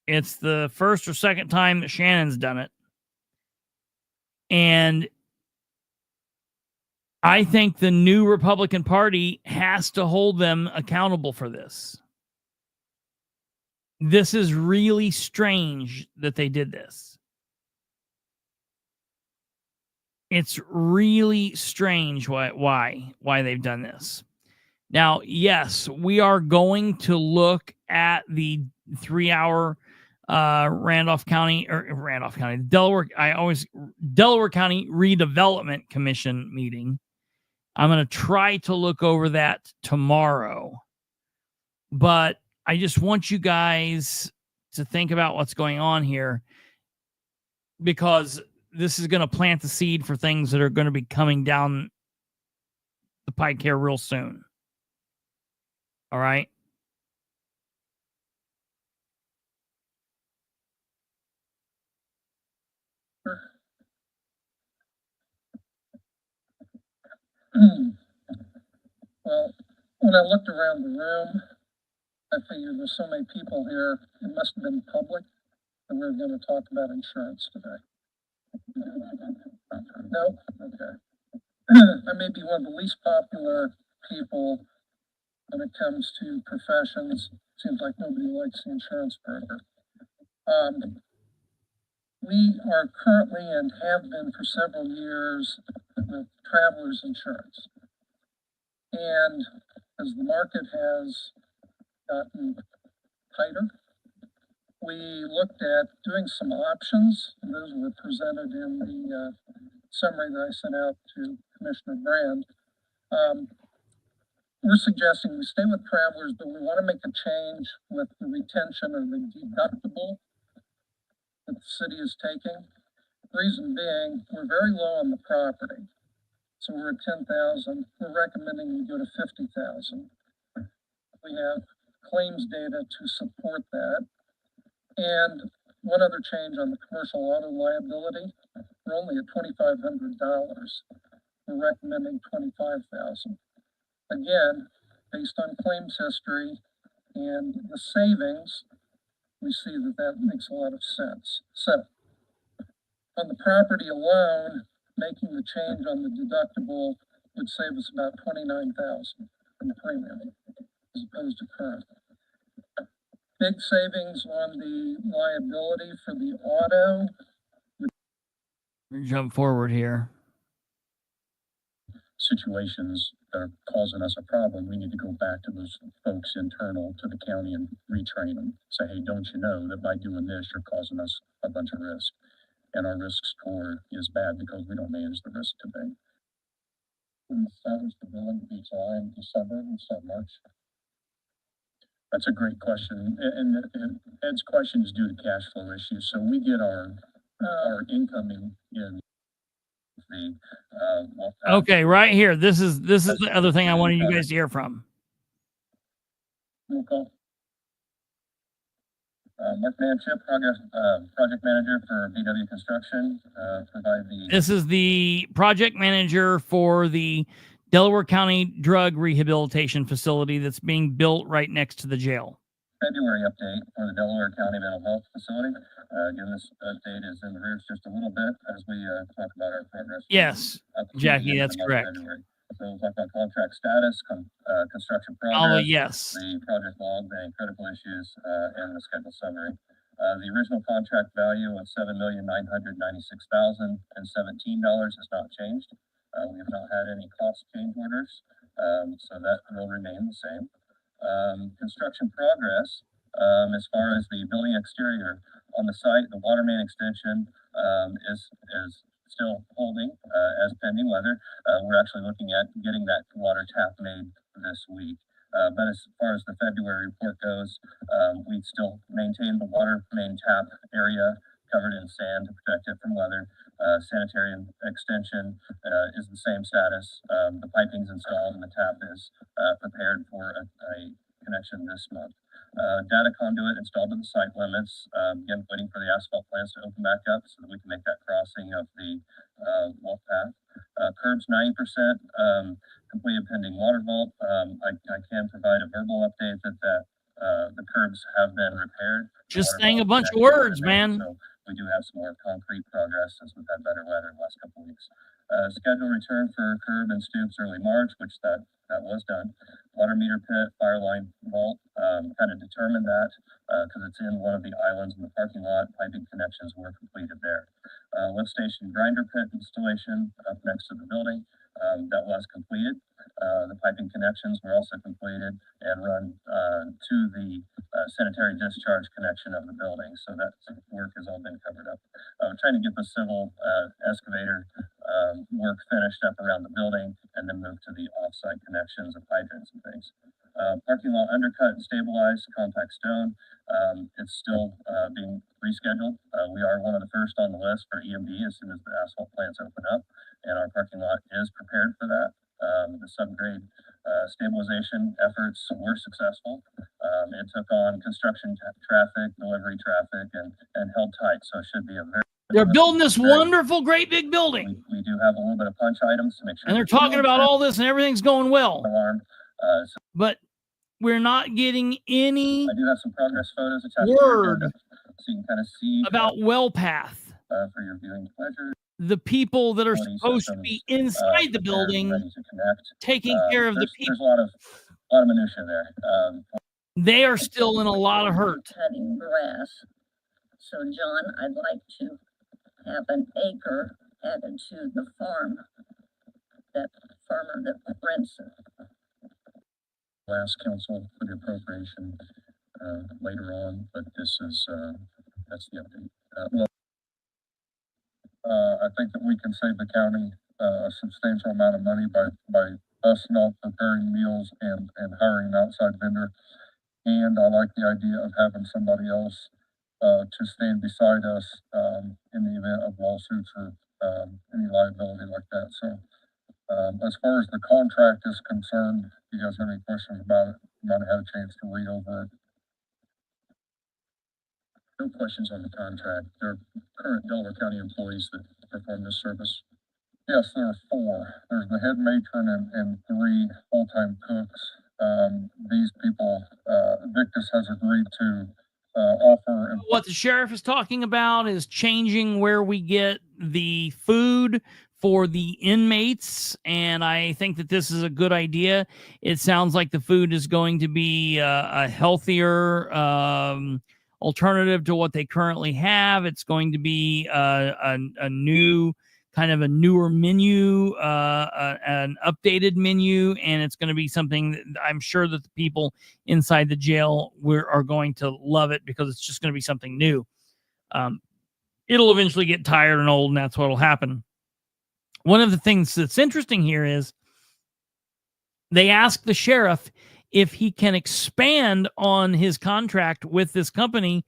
It's the first or second time that Shannon's done it. And I think the new Republican Party has to hold them accountable for this. This is really strange that they did this. It's really strange why they've done this. Now, yes, we are going to look at the 3-hour Delaware County Redevelopment Commission meeting. I'm going to try to look over that tomorrow. But I just want you guys to think about what's going on here, because this is going to plant the seed for things that are going to be coming down the pike here real soon. All right. Well, when I looked around the room, I figured there's so many people here, it must have been public that we were going to talk about insurance today. No? Okay. I may be one of the least popular people when it comes to professions. Seems like nobody likes the insurance broker. We are currently and have been for several years with travelers insurance. And as the market has gotten tighter, we looked at doing some options, and those were presented in the summary that I sent out to Commissioner Brand. We're suggesting we stay with travelers, but we want to make a change with the retention or the deductible that the city is taking. The reason being, we're very low on the property. So we're at 10,000. We're recommending we go to 50,000. We have claims data to support that. And one other change on the commercial auto liability, we're only at $2,500. We're recommending 25,000. Again, based on claims history and the savings, we see that that makes a lot of sense. So on the property alone, making the change on the deductible would save us about $29,000 in the premium as opposed to current. Big savings on the liability for the auto. Jump forward here. Situations that are causing us a problem, we need to go back to those folks internal to the county and retrain them. Say, hey, don't you know that by doing this, you're causing us a bunch of risk, and our risk score is bad because we don't manage the risk today. We establish the billing to be July and December instead of March. That's a great question, and Ed's question is due to cash flow issues. So we get our incoming in. Okay, right here. This is the other thing I wanted you guys to hear from. Mark Manship, project manager for BW Construction. This is the project manager for the Delaware County Drug Rehabilitation Facility that's being built right next to the jail. February update for the Delaware County Mental Health Facility. Again, this update is in the rears just a little bit as we talk about our progress. Yes, Jackie, that's correct. February. So we'll talk about contract status, construction progress, Oh, yes. the project log, any critical issues, and the schedule summary. The original contract value of $7,996,017 has not changed. We have not had any cost change orders, so that will remain the same. Construction progress, as far as the building exterior on the site, the water main extension is still holding as pending weather. We're actually looking at getting that water tap made this week. But as far as the February report goes, we still maintain the water main tap area covered in sand to protect it from weather. Sanitary extension is the same status. The piping's installed and the tap is prepared for a connection this month. Data conduit installed to the site limits. Again, waiting for the asphalt plants to open back up so that we can make that crossing of the walk path. Curbs 90% completed pending water vault. I can provide a verbal update that the curbs have been repaired. Just saying a bunch of words, man. So we do have some more concrete progress since we've had better weather in the last couple of weeks. Scheduled return for curb and stoops early March, which that was done. Water meter pit, fire line vault, kind of determined that because it's in one of the islands in the parking lot. Piping connections were completed there. Lift station grinder pit installation up next to the building, that was completed. The piping connections were also completed and run to the sanitary discharge connection of the building. So that work has all been covered up. I'm trying to get the civil excavator work finished up around the building and then move to the off-site connections of hydrants and things. Parking lot undercut and stabilized, compact stone. It's still being rescheduled. We are one of the first on the list for EMD as soon as the asphalt plants open up, and our parking lot is prepared for that. The subgrade stabilization efforts were successful. It took on construction traffic, delivery traffic, and held tight, so it should be a very... They're building this wonderful, great big building. We do have a little bit of punch items to make sure. And they're talking about all this and everything's going well. Alarmed. But we're not getting any I do have some progress photos attached word to so you can kind of see about WellPath. For your viewing pleasure. The people that are supposed to be inside the building taking care of the people. There's a lot of minutia there. They are still in a lot of hurt. Cutting grass. So John, I'd like to have an acre added to the farm, that farmer that rents it. Last council for the appropriation later on, but this is that's the update. I think that we can save the county a substantial amount of money by us not preparing meals and hiring an outside vendor. And I like the idea of having somebody else to stand beside us in the event of lawsuits or any liability like that. So as far as the contract is concerned, if you guys have any questions about it, you might have had a chance to read over it. No questions on the contract. There are current Delaware County employees that perform this service. Yes, there are 4. There's the head matron and 3 full-time cooks. These people, Victus has agreed to offer. What the sheriff is talking about is changing where we get the food for the inmates, and I think that this is a good idea. It sounds like the food is going to be a healthier alternative to what they currently have. It's going to be a new kind of a newer menu, an updated menu, and it's going to be something that I'm sure that the people inside the jail are going to love it because it's just going to be something new. It'll eventually get tired and old, and that's what will happen. One of the things that's interesting here is they asked the sheriff if he can expand on his contract with this company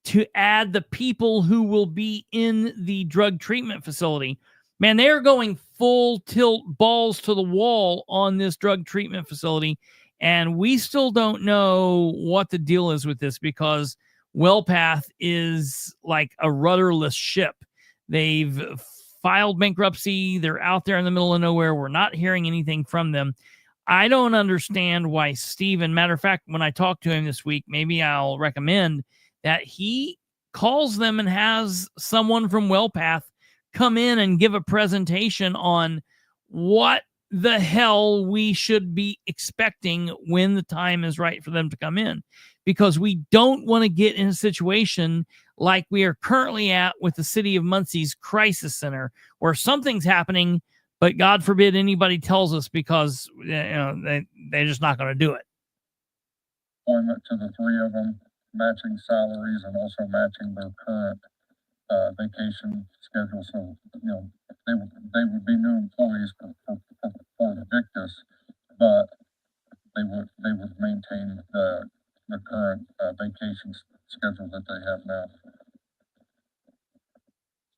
to add the people who will be in the drug treatment facility. Man, they are going full tilt, balls to the wall on this drug treatment facility. And we still don't know what the deal is with this because WellPath is like a rudderless ship. They've filed bankruptcy. They're out there in the middle of nowhere. We're not hearing anything from them. I don't understand why Stephen, matter of fact, when I talk to him this week, maybe I'll recommend that he calls them and has someone from WellPath come in and give a presentation on what the hell we should be expecting when the time is right for them to come in, because we don't want to get in a situation like we are currently at with the City of Muncie's Crisis Center, where something's happening, but God forbid anybody tells us, because they're just not going to do it. Employment to the three of them, matching salaries and also matching their current vacation schedule. So, they would be new employees for Victus, but they would maintain the current vacation schedule that they have now.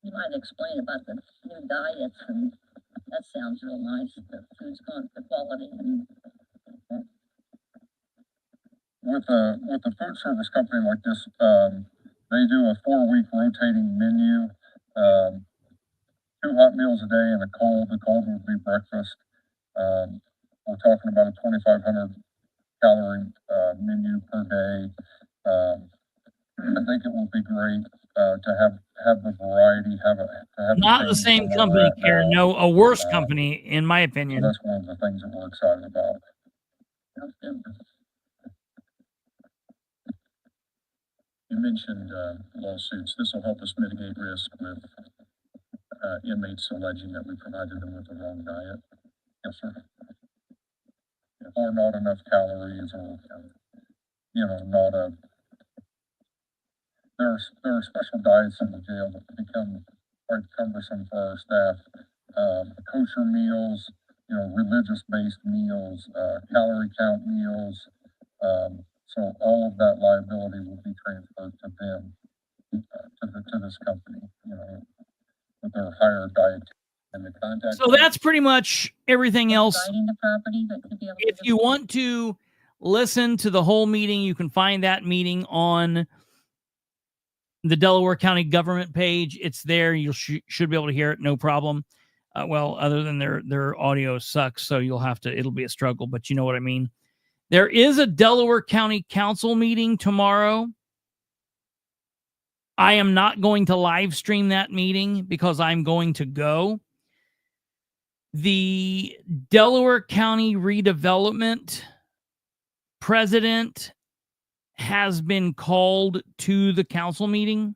You might explain about the new diets, and that sounds real nice. The food's going for quality. And with a food service company like this, they do a 4-week rotating menu. 2 hot meals a day and a cold. The cold would be breakfast. We're talking about a 2,500 calorie menu per day. I think it will be great to have the variety. Not the same company, Karen. No, a worse company, in my opinion. So that's one of the things that we're excited about. You mentioned lawsuits. This will help us mitigate risk with inmates alleging that we provided them with the wrong diet. Yes, sir. Or not enough calories, or not a. There are special diets in the jail that become quite cumbersome for our staff. Kosher meals, religious-based meals, calorie count meals. So all of that liability will be transferred to them, to this company, with their higher diet and the contact. So that's pretty much everything else. The property that could be if you want to listen to the whole meeting, you can find that meeting on the Delaware County government page. It's there. You should be able to hear it, no problem. Other than their audio sucks, so it'll be a struggle, but you know what I mean. There is a Delaware County Council meeting tomorrow. I am not going to live stream that meeting because I'm going to go. The Delaware County Redevelopment president has been called to the council meeting,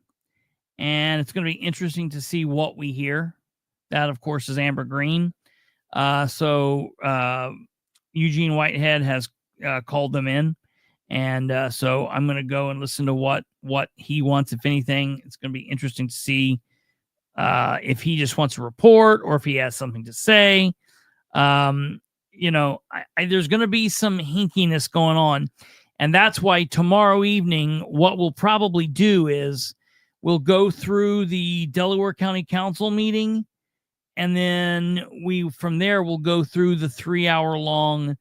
and it's going to be interesting to see what we hear. That, of course, is Amber Green. So Eugene Whitehead has called them in, and so I'm going to go and listen to what he wants, if anything. It's going to be interesting to see if he just wants a report or if he has something to say. There's going to be some hinkiness going on. And that's why tomorrow evening, what we'll probably do is we'll go through the Delaware County Council meeting, and then from there, we'll go through the 3-hour-long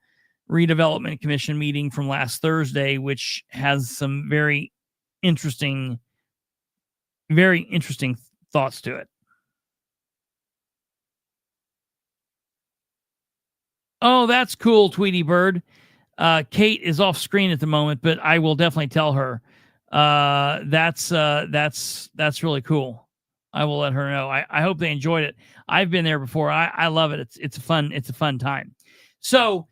Redevelopment Commission meeting from last Thursday, which has some very interesting thoughts to it. Oh, that's cool, Tweety Bird. Kate is off screen at the moment, but I will definitely tell her. That's really cool. I will let her know. I hope they enjoyed it. I've been there before. I love it. It's a fun time. So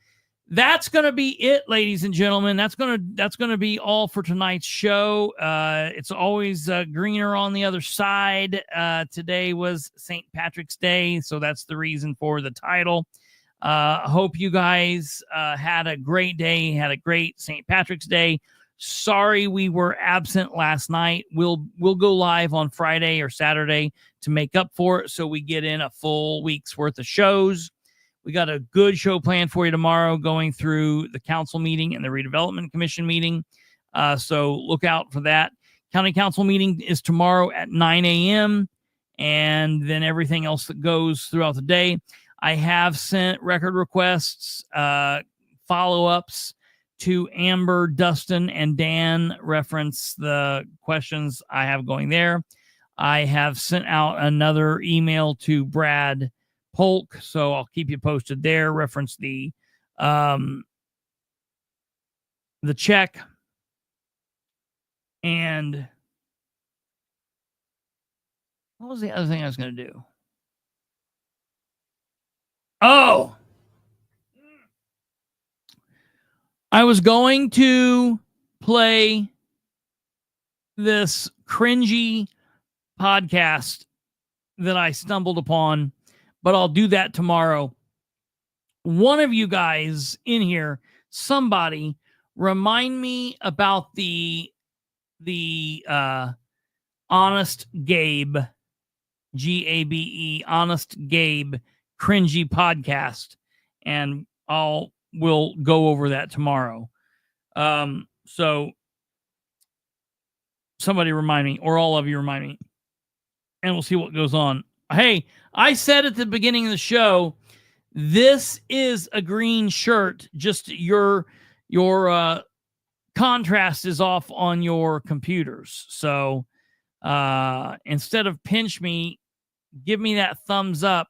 that's going to be it, ladies and gentlemen. That's going to be all for tonight's show. It's always greener on the other side. Today was St. Patrick's Day, so that's the reason for the title. Hope you guys had a great day, had a great St. Patrick's Day. Sorry we were absent last night. We'll go live on Friday or Saturday to make up for it, so we get in a full week's worth of shows. We got a good show planned for you tomorrow, going through the council meeting and the Redevelopment Commission meeting. So look out for that. County Council meeting is tomorrow at 9 a.m. and then everything else that goes throughout the day. I have sent record requests, follow-ups to Amber, Dustin, and Dan. Reference the questions I have going there. I have sent out another email to Brad Polk, so I'll keep you posted there. Reference the the check, and what was the other thing I was going to do? Oh, I was going to play this cringy podcast that I stumbled upon, but I'll do that tomorrow. One of you guys in here, somebody, remind me about the Honest Gabe, Gabe, Honest Gabe cringy podcast, and we'll go over that tomorrow. So somebody remind me, or all of you remind me, and we'll see what goes on. Hey, I said at the beginning of the show, this is a green shirt. Just your contrast is off on your computers. So instead of pinch me, give me that thumbs up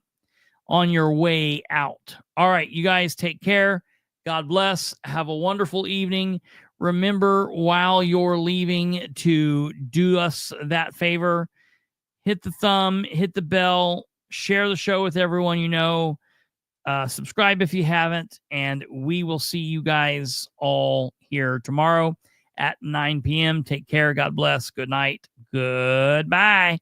on your way out. All right, you guys take care. God bless. Have a wonderful evening. Remember, while you're leaving, to do us that favor. Hit the thumb, hit the bell, share the show with everyone you know. Subscribe if you haven't, and we will see you guys all here tomorrow at 9 p.m. Take care. God bless. Good night. Goodbye.